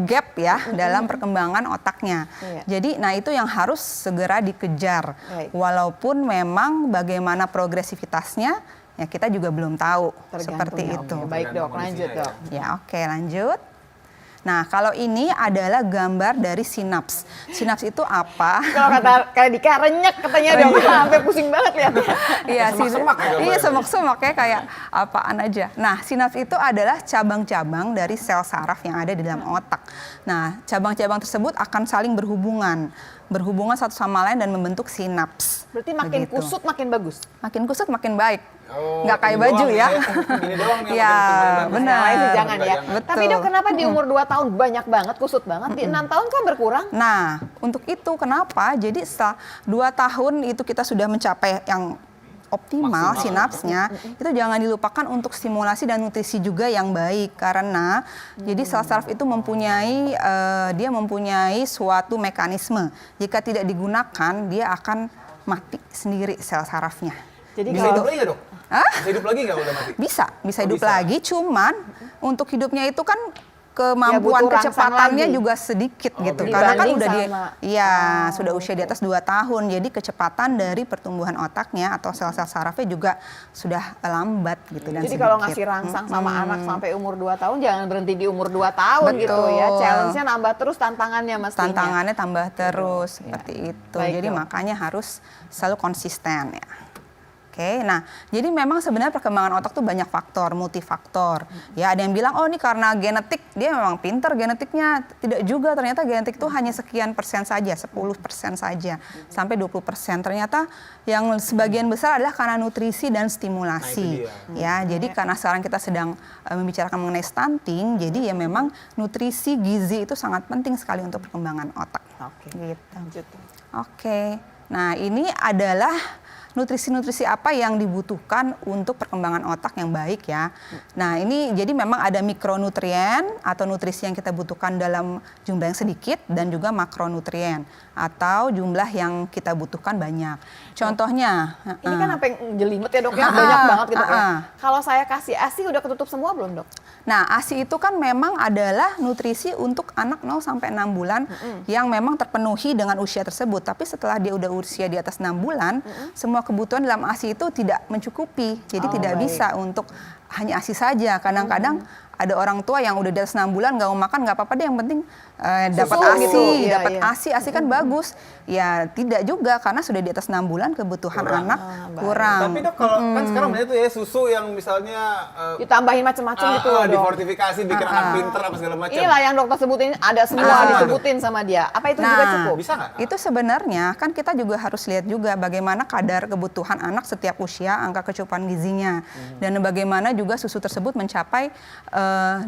gap ya dalam perkembangan otaknya. Iya. Jadi, nah itu yang harus segera dikejar. Baik. Walaupun memang bagaimana progresivitasnya, ya kita juga belum tahu. Tergantung Seperti ya, itu. oke. Baik dok, lanjut dok. Ya oke, lanjut. Nah kalau ini adalah gambar dari sinaps. Sinaps itu apa? Kalau kata Dika renyek katanya dong, sampai pusing banget lihatnya. Iya, Semak-semak ya gambarnya. iya semak-semak ya kayak apaan aja. Nah, sinaps itu adalah cabang-cabang dari sel saraf yang ada di dalam otak. Nah, cabang-cabang tersebut akan saling berhubungan satu sama lain dan membentuk sinaps. Berarti makin Begitu. kusut makin bagus. Makin kusut makin baik. Oh, Nggak kayak ini baju doang ya. Ini doang nih yang Ya, penting paling bagus. benar. Yang lain sih jangan ya. Betul. Tapi dok kenapa di umur 2 tahun banyak banget, kusut banget, di 6 tahun kok berkurang? Nah, untuk itu kenapa? Jadi setelah 2 tahun itu kita sudah mencapai yang optimal sinapsnya, itu jangan dilupakan untuk stimulasi dan nutrisi juga yang baik karena jadi sel saraf itu mempunyai dia mempunyai suatu mekanisme. Jika tidak digunakan, dia akan mati sendiri sel sarafnya. Jadi Bisa hidup lagi nggak dok? Hah? Bisa hidup lagi nggak udah mati? Bisa Oh, hidup bisa. lagi, cuman untuk hidupnya itu kan kemampuan butuh rangsang kecepatannya lagi. juga sedikit gitu. beda. Karena kan Dibanding udah sama- sudah usia di atas 2 tahun. Jadi kecepatan dari pertumbuhan otaknya atau sel-sel sarafnya juga sudah lambat gitu dan Jadi kalau sedikit. ngasih rangsang sama anak sampai umur 2 tahun, jangan berhenti di umur 2 tahun gitu ya. Betul. Challenge-nya nambah terus, tantangannya mestinya. Tantangannya tambah terus seperti itu. Baik, Jadi Dok. makanya harus selalu konsisten ya. Oke, nah jadi memang sebenarnya perkembangan otak tuh banyak faktor, multifaktor. Ya ada yang bilang, oh ini karena genetik, dia memang pinter genetiknya. Tidak juga, ternyata genetik itu hanya sekian persen saja, 10% saja, sampai 20%. Ternyata yang sebagian besar adalah karena nutrisi dan stimulasi. Ya, jadi karena sekarang kita sedang membicarakan mengenai stunting, jadi ya memang nutrisi, gizi itu sangat penting sekali untuk perkembangan otak. Oke. Gitu. Lanjut. Oke, nah ini adalah nutrisi-nutrisi apa yang dibutuhkan untuk perkembangan otak yang baik ya. Nah ini jadi memang ada mikronutrien atau nutrisi yang kita butuhkan dalam jumlah yang sedikit dan juga makronutrien atau jumlah yang kita butuhkan banyak. Contohnya, Ini kan apa yang jelimet ya dok ya, banyak banget gitu ya. ah. Kalau saya kasih ASI udah ketutup semua belum dok? Nah, ASI itu kan memang adalah nutrisi untuk anak 0 sampai 6 bulan yang memang terpenuhi dengan usia tersebut. Tapi setelah dia udah usia di atas 6 bulan, semua kebutuhan dalam ASI itu tidak mencukupi. Jadi tidak baik. bisa untuk hanya ASI saja. Kadang-kadang ada orang tua yang udah di atas 6 bulan nggak mau makan, nggak apa-apa deh, yang penting dapat Susu ASI, gitu. Iya, dapat iya. ASI kan bagus. Ya tidak juga karena sudah di atas 6 bulan kebutuhan anak baik. kurang. Tapi dok kalau kan sekarang banyak tuh ya susu yang misalnya Ditambahin macam-macam gitu loh dok. difortifikasi, bikin anak pinter apa segala macam. Inilah yang dokter sebutin, ada semua disebutin sama dia. Apa itu juga cukup? Bisa nggak? Itu sebenarnya kan kita juga harus lihat juga bagaimana kadar kebutuhan anak setiap usia, angka kecukupan gizinya, dan bagaimana juga susu tersebut mencapai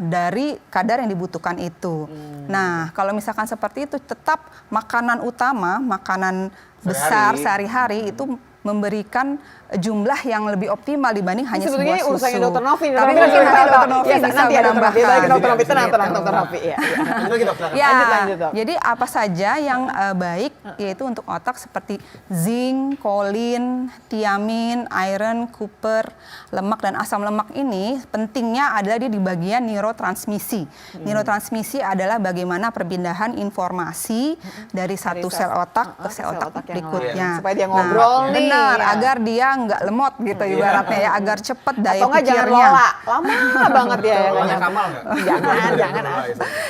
dari kadar yang dibutuhkan itu. Nah, kalau misalkan seperti itu, tetap makanan utama, makanan besar sehari-hari itu memberikan jumlah yang lebih optimal dibanding hanya Sebetulnya sebuah susu. urusannya dokter Novi. Tapi Nanti mungkin nanti kita dokter Novi ya, bisa nanti ya dokter Novi. menambahkan. Balik ke dokter Novi, Gitu. tenang dokter Novi. Ya. Lanjut lagi dok. silakan. Ya, Lanjut, Dok. jadi apa saja yang baik yaitu untuk otak seperti zinc, kolin, tiamin, iron, copper, lemak dan asam lemak ini pentingnya adalah dia di bagian neurotransmisi. Neurotransmisi adalah bagaimana perpindahan informasi dari satu sel otak ke sel otak yang berikutnya. lain. Supaya dia ngobrol nih, Benar, ya. agar dia nggak lemot gitu ibaratnya ya, agar cepat daya Atau nggak jangan pikirnya. lola, lama banget ya. Kalau nggak Kamal nggak? Jangan, jangan.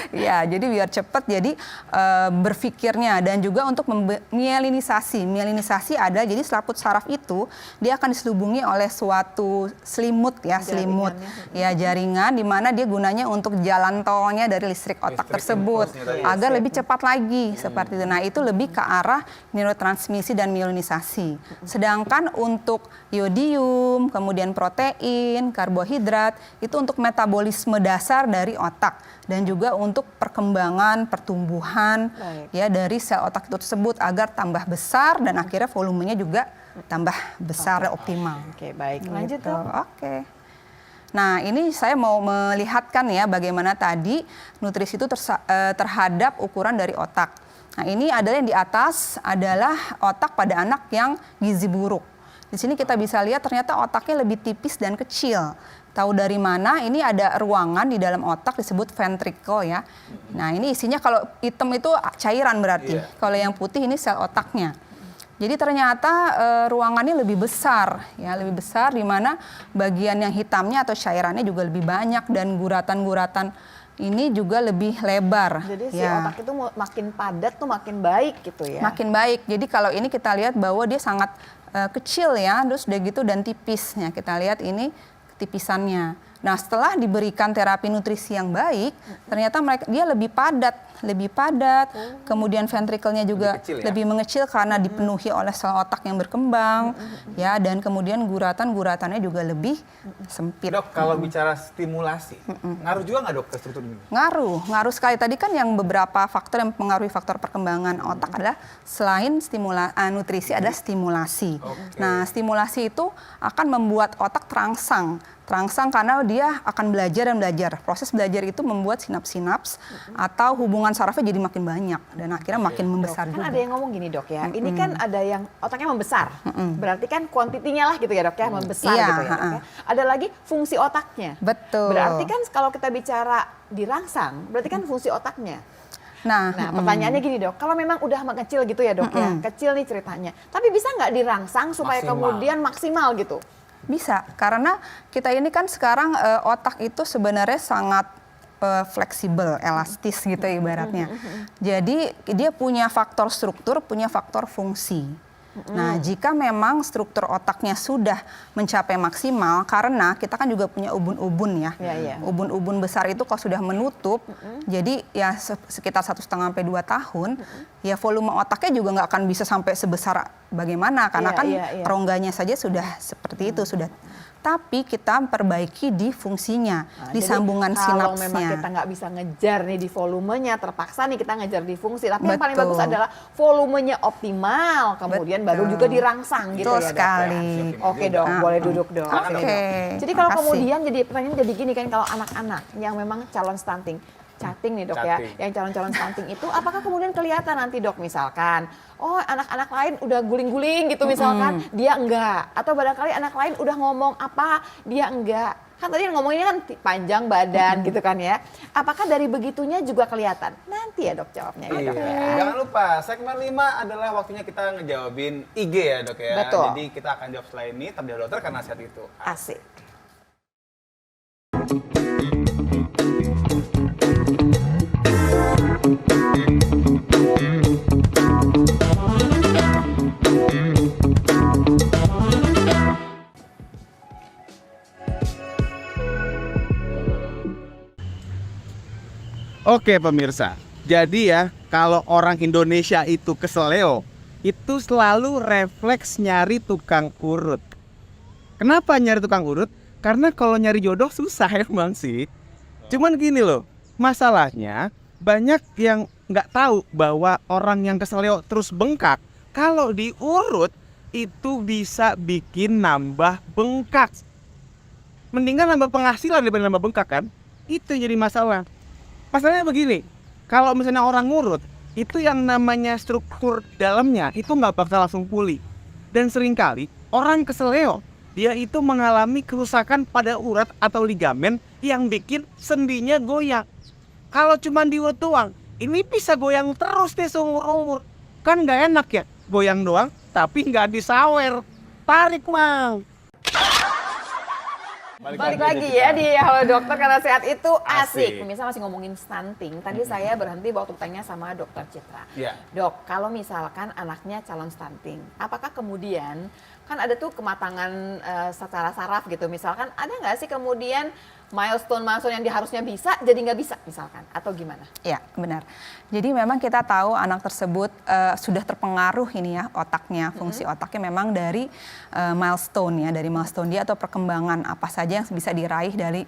Ya, jadi biar cepat jadi berpikirnya dan juga untuk mielinisasi. Mielinisasi ada jadi selaput saraf itu dia akan diselubungi oleh suatu selimut ya, selimut ya jaringan di mana dia gunanya untuk jalan tolnya dari listrik otak tersebut agar lebih cepat lagi seperti itu. Nah, itu lebih ke arah neurotransmisi dan mielinisasi. Sedangkan untuk iodium, kemudian protein, karbohidrat itu untuk metabolisme dasar dari otak dan juga untuk perkembangan pertumbuhan ya dari sel otak itu tersebut agar tambah besar dan akhirnya volumenya juga tambah besar optimal. Oke, baik. Lanjut Gitu. dok. Oke. Nah, ini saya mau melihatkan ya bagaimana tadi nutrisi itu terhadap ukuran dari otak. Nah, ini adalah yang di atas adalah otak pada anak yang gizi buruk. Di sini kita bisa lihat ternyata otaknya lebih tipis dan kecil. Tahu dari mana? Ini ada ruangan di dalam otak disebut ventricle ya. Nah, ini isinya kalau hitam itu cairan berarti. Kalau yang putih ini sel otaknya. Jadi ternyata ruangannya lebih besar ya, lebih besar di mana bagian yang hitamnya atau cairannya juga lebih banyak dan guratan-guratan ini juga lebih lebar. Jadi si otak itu makin padat tuh makin baik gitu ya. Makin baik. Jadi kalau ini kita lihat bahwa dia sangat kecil ya, terus udah gitu dan tipisnya. Kita lihat ini ketipisannya. Nah, setelah diberikan terapi nutrisi yang baik, ternyata dia lebih padat, kemudian ventrikelnya juga lebih mengecil karena dipenuhi oleh sel otak yang berkembang, ya, dan kemudian guratan-guratannya juga lebih sempit. Dok, kalau bicara stimulasi, ngaruh juga nggak dok ke struktur ini? Ngaruh sekali. Tadi kan yang beberapa faktor yang mempengaruhi faktor perkembangan otak adalah selain nutrisi ada stimulasi. Nah, stimulasi itu akan membuat otak terangsang karena dia akan belajar dan belajar. Proses belajar itu membuat sinaps-sinaps atau hubungan sarafnya jadi makin banyak dan akhirnya makin membesar Kan juga. ada yang ngomong gini dok ya, ini kan ada yang otaknya membesar, berarti kan kuantitinya lah gitu ya dok ya, membesar Iya, gitu ya dok ya. Ada lagi fungsi otaknya. Betul. Berarti kan kalau kita bicara dirangsang, berarti kan fungsi otaknya. Nah, Pertanyaannya gini dok, kalau memang udah mengecil gitu ya dok ya, kecil nih ceritanya, tapi bisa nggak dirangsang supaya kemudian maksimal gitu? Bisa, karena kita ini kan sekarang otak itu sebenarnya sangat fleksibel, elastis gitu ibaratnya. Jadi dia punya faktor struktur, punya faktor fungsi. Nah, jika memang struktur otaknya sudah mencapai maksimal, karena kita kan juga punya ubun-ubun ya. Ubun-ubun besar itu kalau sudah menutup, jadi ya sekitar 1,5 sampai 2 tahun, ya volume otaknya juga nggak akan bisa sampai sebesar bagaimana, karena kan rongganya saja sudah seperti itu, sudah. Tapi kita perbaiki di fungsinya, di sambungan sinapsnya. Kalau memang kita nggak bisa ngejar nih di volumenya, terpaksa nih kita ngejar di fungsi. Tapi yang paling bagus adalah volumenya optimal, kemudian baru juga dirangsang gitu ya dok. Sekali. Oke dok, boleh duduk dok. Oke. Jadi kalau kemudian jadi pertanyaan jadi gini kan, kalau anak-anak yang memang calon stunting, cutting nih dok ya, yang calon-calon stunting itu apakah kemudian kelihatan nanti dok misalkan, oh anak-anak lain udah guling-guling gitu misalkan, dia enggak, atau barangkali anak lain udah ngomong apa, dia enggak, kan tadi ngomonginnya kan panjang badan gitu kan ya, apakah dari begitunya juga kelihatan? Nanti ya dok jawabnya ya dok ya. Jangan lupa segmen 5 adalah waktunya kita ngejawabin IG ya dok ya. Betul. Jadi kita akan jawab setelah ini, tapi dokter karena saat itu. Asik. Oke pemirsa, jadi ya kalau orang Indonesia itu keseleo, itu selalu refleks nyari tukang urut. Kenapa nyari tukang urut? Karena kalau nyari jodoh susah emang sih. Cuman gini loh, masalahnya banyak yang nggak tahu bahwa orang yang keseleo terus bengkak, kalau diurut itu bisa bikin nambah bengkak. Mendingan nambah penghasilan daripada nambah bengkak kan? Itu yang jadi masalah. Masalahnya begini, kalau misalnya orang ngurut, itu yang namanya struktur dalamnya itu nggak bakal langsung pulih. Dan seringkali orang keseleo, dia itu mengalami kerusakan pada urat atau ligamen yang bikin sendinya goyang. Kalau cuma diurut doang, ini bisa goyang terus deh seumur-umur. Kan nggak enak ya, goyang doang tapi nggak disawer. Tarik mang. Balik lagi ya di Halo Dokter karena sehat itu asik. Asik. Pemirsa masih ngomongin stunting. Tadi saya berhenti waktu tanya sama Dokter Citra. Iya. Dok, kalau misalkan anaknya calon stunting, apakah kemudian kan ada tuh kematangan secara saraf gitu. Misalkan ada nggak sih kemudian milestone yang harusnya bisa jadi nggak bisa misalkan atau gimana? Ya, benar. Jadi memang kita tahu anak tersebut sudah terpengaruh ini ya otaknya, fungsi otaknya memang dari milestone ya, dari milestone dia atau perkembangan apa saja yang bisa diraih dari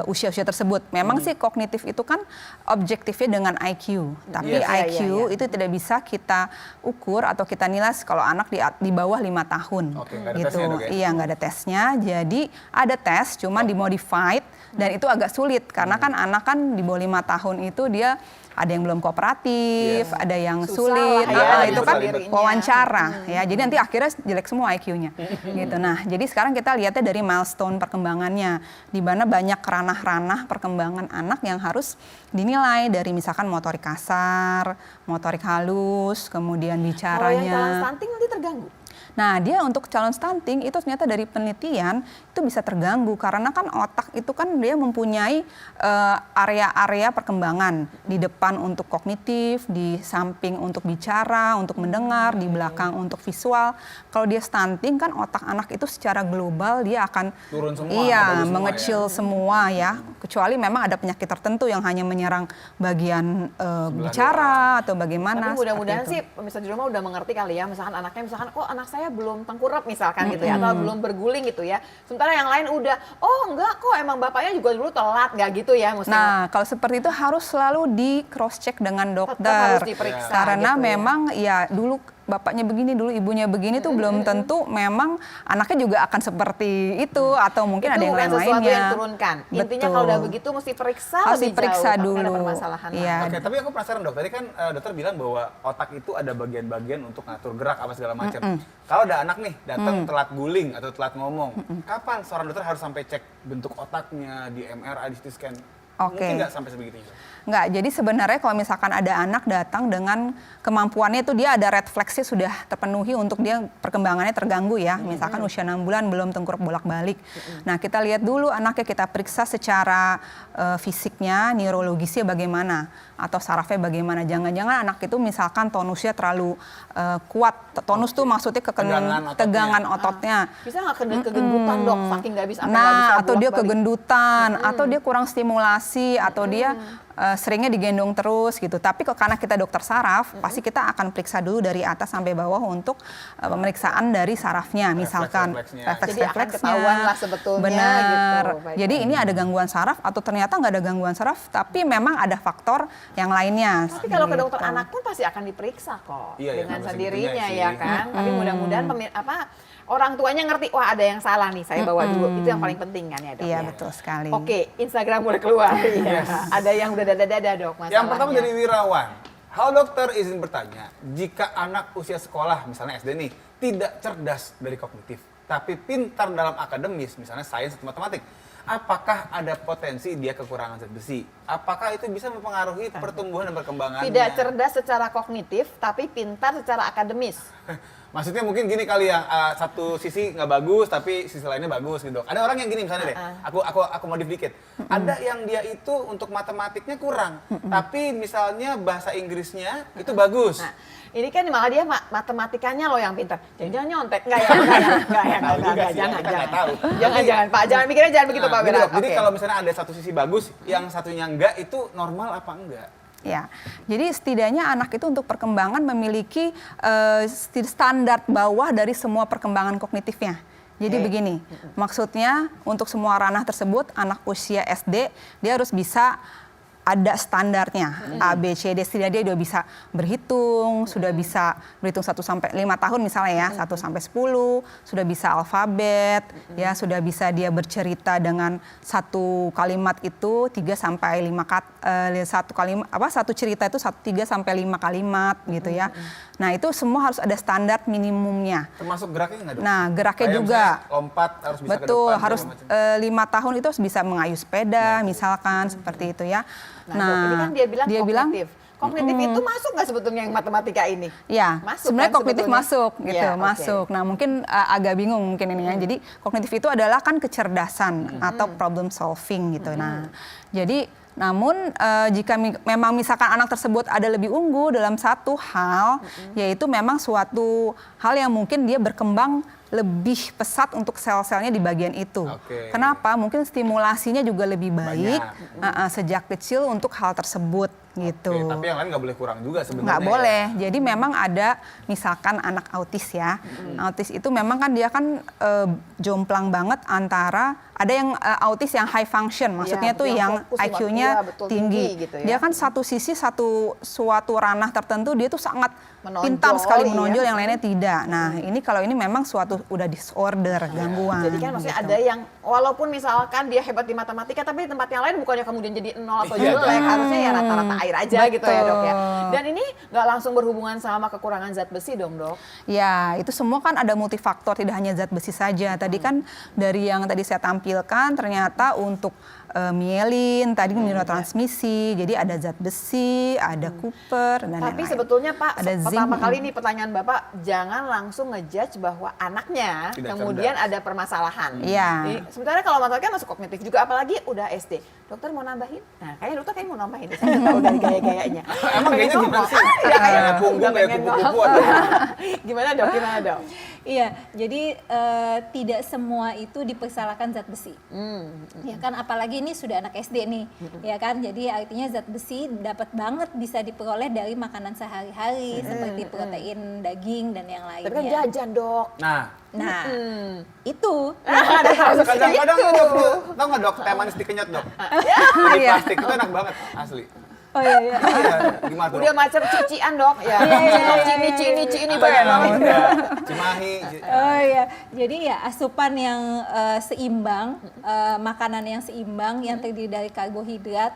usia-usia tersebut. Memang sih kognitif itu kan objektifnya dengan IQ, tapi Yes. IQ itu tidak bisa kita ukur atau kita nilai kalau anak di bawah 5 tahun. Oke, nggak ada gitu. tesnya, Dok, ya? Iya, nggak ada tesnya. Jadi ada tes, cuman dimodified dan itu agak sulit karena kan anak kan di bawah 5 tahun itu dia ada yang belum kooperatif, ada yang Susah sulit, lah ya, itu kan dirinya. wawancara ya. Jadi nanti akhirnya jelek semua IQ-nya. gitu. Nah, jadi sekarang kita lihatnya dari milestone perkembangannya, di mana banyak ranah-ranah perkembangan anak yang harus dinilai dari misalkan motorik kasar, motorik halus, kemudian Kalau yang bicaranya. calon stunting nanti terganggu. Nah, dia untuk calon stunting itu ternyata dari penelitian itu bisa terganggu karena kan otak itu kan dia mempunyai area-area perkembangan di depan untuk kognitif, di samping untuk bicara, untuk mendengar, di belakang untuk visual. Kalau dia stunting kan otak anak itu secara global dia akan Turun semua, iya, nggak bagus semua mengecil semua ya. Kecuali memang ada penyakit tertentu yang hanya menyerang bagian bicara atau bagaimana. Tapi mudah-mudahan seperti sih itu. pemirsa di rumah udah mengerti kali ya, misalkan anaknya misalkan oh anak saya belum tengkurap misalkan gitu ya atau belum berguling gitu ya. Sementara yang lain udah oh enggak kok emang bapaknya juga dulu telat nggak gitu ya mesti. Nah, kalau seperti itu harus selalu di cross check dengan dokter. harus diperiksa Karena gitu ya. memang ya dulu bapaknya begini, dulu ibunya begini tuh belum tentu memang anaknya juga akan seperti itu atau mungkin itu ada yang bukan sesuatu lain-lainnya. yang turunkan. Intinya kalau udah begitu mesti periksa harus lebih diperiksa jauh, takutnya ada dulu. permasalahan Iya. lain. Oke, tapi aku penasaran dok. Tadi kan dokter bilang bahwa otak itu ada bagian-bagian untuk ngatur gerak apa segala macam. Kalau ada anak nih datang telat guling atau telat ngomong, kapan seorang dokter harus sampai cek bentuk otaknya di MRI, di CT scan? Oke. Mungkin nggak sampai sebegitunya. Enggak, jadi sebenarnya kalau misalkan ada anak datang dengan kemampuannya itu dia ada red flagsnya sudah terpenuhi untuk dia perkembangannya terganggu ya. Misalkan usia 6 bulan belum tengkurap bolak-balik. Nah, kita lihat dulu anaknya, kita periksa secara fisiknya, neurologisnya bagaimana atau sarafnya bagaimana. Jangan-jangan anak itu misalkan tonusnya terlalu kuat. Tonus tuh maksudnya tegangan ototnya. Bisa nggak kegendutan dok, saking nggak bisa, sampai nggak Nah, bisa atau dia bolak-balik. kegendutan, atau dia kurang stimulasi, atau dia seringnya digendong terus gitu. Tapi karena kita dokter saraf, pasti kita akan periksa dulu dari atas sampai bawah untuk pemeriksaan dari sarafnya, misalkan Refleks-refleksnya. Jadi akan ketahuan lah sebetulnya Benar. gitu. Baik. Jadi ini ada gangguan saraf atau ternyata nggak ada gangguan saraf, tapi memang ada faktor yang lainnya. Tapi kalau ke dokter gitu. anak pun pasti akan diperiksa kok Iya, ya, dengan sampai sendirinya segitunya ya sih. kan. Tapi mudah-mudahan orang tuanya ngerti, wah ada yang salah nih, saya bawa dulu. Itu yang paling penting kan ya dok. Iya, ya? betul sekali. Oke, Instagram boleh keluar. Iya. Ada yang udah dada-dada dok masalahnya. Yang pertama dari Wirawan. Halo dokter, izin bertanya, jika anak usia sekolah, misalnya SD nih, tidak cerdas dari kognitif, tapi pintar dalam akademis, misalnya sains atau matematik, apakah ada potensi dia kekurangan zat besi? Apakah itu bisa mempengaruhi pertumbuhan dan perkembangannya? Tidak cerdas secara kognitif, tapi pintar secara akademis. Maksudnya mungkin gini kali ya, satu sisi nggak bagus tapi sisi lainnya bagus gitu. Ada orang yang gini misalnya deh, aku modif dikit. Ada yang dia itu untuk matematiknya kurang, tapi misalnya bahasa Inggrisnya itu bagus. Nah, ini kan malah dia matematikanya loh yang pintar. Jangan nyontek. Enggak Tahu juga sih, jangan. kita nggak tahu. Jangan Pak, jangan mikirnya jangan begitu Nah, Pak gitu, Wira. Dok. Jadi Oke. kalau misalnya ada satu sisi bagus, yang satunya enggak, itu normal apa enggak? Ya, jadi setidaknya anak itu untuk perkembangan memiliki standar bawah dari semua perkembangan kognitifnya. Jadi begini, maksudnya untuk semua ranah tersebut, anak usia SD dia harus bisa ada standarnya A, B, C, D. Setidaknya dia sudah bisa berhitung, sudah bisa berhitung 1 sampai 5 tahun misalnya ya, 1 sampai 10, sudah bisa alfabet, ya sudah bisa dia bercerita dengan satu kalimat itu 3 sampai 5 satu cerita itu 3 sampai 5 kalimat gitu ya. Nah, itu semua harus ada standar minimumnya. Termasuk geraknya nggak, Dok? Nah, geraknya Kayak juga. misalnya lompat harus bisa ke Betul, depan, harus segala macam. 5 tahun itu harus bisa mengayuh sepeda, misalkan seperti itu ya. Nah, Dok, ini kan dia bilang kognitif. Kognitif itu masuk nggak sebetulnya yang matematika ini? Ya, Masuk sebenarnya kan kognitif sebetulnya? masuk gitu, Ya, oke. masuk. Nah, mungkin agak bingung mungkin ini ya. Jadi kognitif itu adalah kan kecerdasan atau problem solving gitu. Nah, jadi namun jika memang misalkan anak tersebut ada lebih unggul dalam satu hal, yaitu memang suatu hal yang mungkin dia berkembang lebih pesat untuk sel-selnya di bagian itu. Oke. Kenapa? Mungkin stimulasinya juga lebih baik sejak kecil untuk hal tersebut gitu. Oke, tapi yang lain nggak boleh kurang juga sebenarnya. Nggak boleh. Jadi memang ada misalkan anak autis ya. Autis itu memang kan dia kan jomplang banget antara ada yang autis yang high function, maksudnya tuh yang yang fokus, IQ-nya iya, betul, tinggi gitu ya. Dia kan satu sisi suatu ranah tertentu dia tuh sangat Menonjol, pintar sekali iya. menonjol, yang lainnya tidak. Nah, ini kalau ini memang suatu udah disorder, gangguan. Jadi kan maksudnya gitu. ada yang walaupun misalkan dia hebat di matematika tapi di tempat yang lain bukannya kemudian jadi 0 atau Iya, jelek, harusnya ya rata-rata air aja gitu ya dok ya. Betul. Dan ini nggak langsung berhubungan sama kekurangan zat besi dong dok. Ya, itu semua kan ada multifaktor, tidak hanya zat besi saja. Tadi kan dari yang tadi saya tampilkan ternyata untuk mielin, tadi neurotransmisi, jadi ada zat besi, ada Cooper, dan Tapi lain-lain. sebetulnya Pak, Ada pertama zinc. kali ini pertanyaan Bapak, jangan langsung ngejudge bahwa anaknya Tidak kemudian cerdas. ada permasalahan. Iya. Jadi, sementara kalau matematika masuk kognitif juga, apalagi udah SD. Dokter mau nambahin? Nah, kayaknya dokter kayaknya mau nambahin. Saya nggak tahu dari gaya-gayanya. Emang kayaknya Pengen gimana ngomong. sih? Iya, Kayak punggung, udah kayak pengen kupu-kupu ngomong. atau Gimana dok? Gimana dok? Iya, jadi tidak semua itu dipersalahkan zat besi. Ya kan, apalagi ini sudah anak SD nih, ya kan. Jadi artinya zat besi dapat banget bisa diperoleh dari makanan sehari-hari seperti protein daging dan yang lainnya. Tapi kan jajan dok. Nah, Itu kadang-kadang tau nggak dok, teh manis dikenyot dok. Di plastik itu enak banget, asli. oh iya, iya. Iya, gimana dok? Udah macam cician dok. Ya. Cini banyak Enak, banget. udah. Cimahi. Oh iya, jadi ya asupan yang seimbang, makanan yang seimbang yang terdiri dari karbohidrat,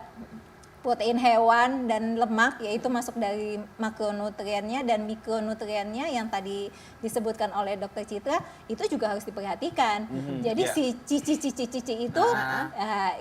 protein hewan dan lemak, yaitu masuk dari makronutriennya dan mikronutriennya yang tadi disebutkan oleh Dr. Citra, itu juga harus diperhatikan. Jadi iya. si cici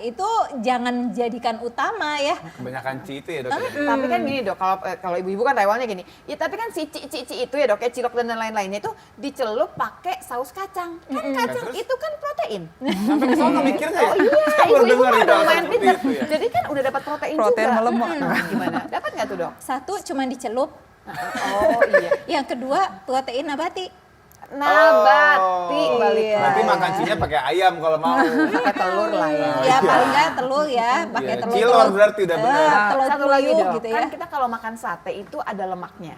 itu jangan jadikan utama ya. Kebanyakan ci itu ya dok. ya? Tapi kan gini dok, kalau ibu-ibu kan rewelnya gini, ya tapi kan si cici itu ya dok, kayak cilok dan lain-lainnya itu dicelup pakai saus kacang. Kan kacang Terus? itu kan protein. Sampai ke sana mikirnya ya. Oh iya, Saya baru ibu-ibu dengar mah itu udah alasan lumayan seperti pinter. itu ya. Jadi kan udah dapat protein Protein juga. melemak. Gimana? Dapat nggak tuh dok? Satu cuma dicelup, Oh iya. yang kedua protein nabati. Nabati balik. Iya. Nanti makan cinya pakai ayam kalau mau. Pakai telur lah ya. Ya paling nggak telur ya, pakai Iya, telur. cilor berarti udah benar. Telur Satu lagi puyuh dok, gitu kan ya. kita kalau makan sate itu ada lemaknya.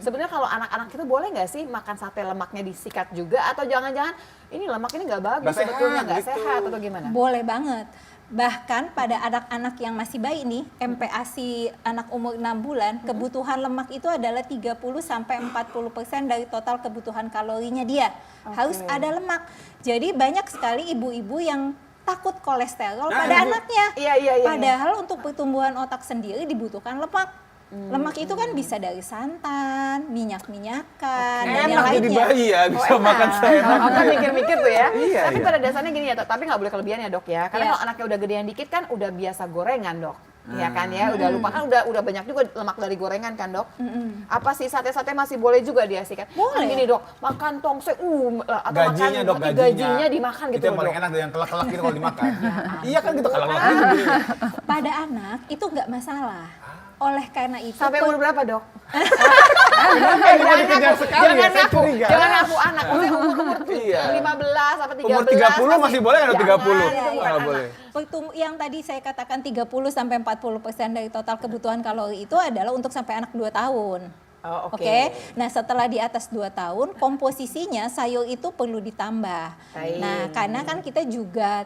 Sebenarnya kalau anak-anak itu boleh nggak sih makan sate lemaknya disikat juga, atau jangan-jangan ini lemak ini nggak bagus Nggak sebetulnya, sehat, nggak gitu. sehat atau gimana? Boleh banget. Bahkan pada anak-anak yang masih bayi nih, MPASI anak umur 6 bulan, kebutuhan lemak itu adalah 30-40% dari total kebutuhan kalorinya dia. Harus ada lemak. Jadi banyak sekali ibu-ibu yang takut kolesterol pada anaknya. Iya. Padahal untuk pertumbuhan otak sendiri dibutuhkan lemak. Lemak itu kan bisa dari santan, minyak-minyakan, dan yang Enak jadi lainnya. bayi ya, bisa makan Kalau seenak. orang mikir-mikir tuh ya. Iya, Tapi iya. pada dasarnya gini ya, tapi nggak boleh kelebihan ya dok ya. Karena Iya. kalau anaknya udah gedean dikit kan udah biasa gorengan dok. Ya kan ya, udah lupa kan udah banyak juga lemak dari gorengan kan dok. Apa sih sate-sate masih boleh juga diasihkan? Boleh. Kan gini dok, makan tongseng, atau Gajinya makan dok, roti, gajinya dimakan gitu Itu yang loh, paling dok. enak tuh, yang kelak-kelak gitu kalau dimakan. Iya kan gitu kalau gitu jadinya. Pada anak itu nggak masalah. Oleh karena itu Sampai umur berapa dok? Mau dikejar sekali ya, saya curiga. Jangan ngaku anak. Maksudnya umur Iya. 15 apa 13. Umur 30 masih boleh nggak 30? Jangan, itu bukan Nggak anak. boleh. yang tadi saya katakan 30-40% dari total kebutuhan kalori itu adalah untuk sampai anak 2 tahun. Oh, oke. Oke. Nah, setelah di atas 2 tahun, komposisinya sayur itu perlu ditambah. Baik. Nah, karena kan kita juga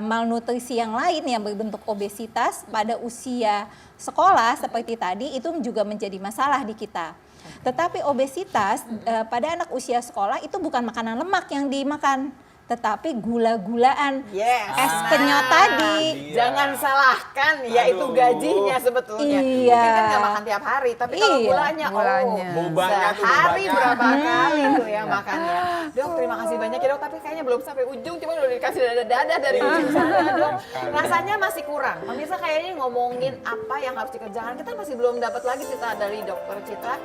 malnutrisi yang lain yang berbentuk obesitas pada usia sekolah seperti tadi itu juga menjadi masalah di kita. Tetapi obesitas pada anak usia sekolah itu bukan makanan lemak yang dimakan, tetapi gula-gulaan Yes. es penyot tadi. Iya. Jangan salahkan, ya itu Aduh. gajinya sebetulnya. Iya. Mungkin kan nggak makan tiap hari, tapi kalau Iya. gulanya, Gulanya. Bebannya tuh, sehari bebannya. berapa kali tuh ya makannya. Dok, terima kasih banyak ya dok, tapi kayaknya belum sampai ujung, cuma udah dikasih dada-dada dari ujung sana dok. Rasanya masih kurang. Pemirsa kayaknya ngomongin apa yang harus dikerjakan, kita masih belum dapat lagi cerita dari dokter Citra.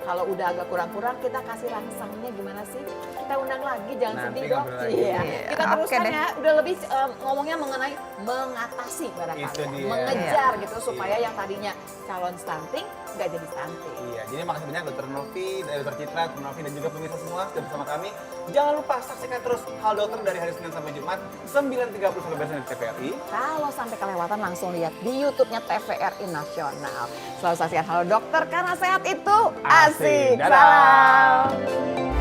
Kalau udah agak kurang-kurang, kita kasih rangsangnya gimana sih? Kita undang lagi, jangan Nanti sedih dok. ngobrol lagi. Iya. Kita Oke teruskan deh. ya, udah lebih ngomongnya mengenai mengatasi barangkali Itu ya. dia. Mengejar gitu supaya yang tadinya calon stunting nggak jadi stunting. Iya, jadi makasih banyak Dokter Novi, Dokter Citra, Dokter Novi dan juga pemirsa semua sudah bersama kami. Jangan lupa saksikan terus Hal Dokter dari hari Senin sampai Jumat 9.30 sampai besok di TVRI. Kalau sampai kelewatan langsung lihat di YouTube-nya TVRI Nasional. Selalu saksikan Halo Dokter karena sehat itu asik. Asik. Dadah. Salam.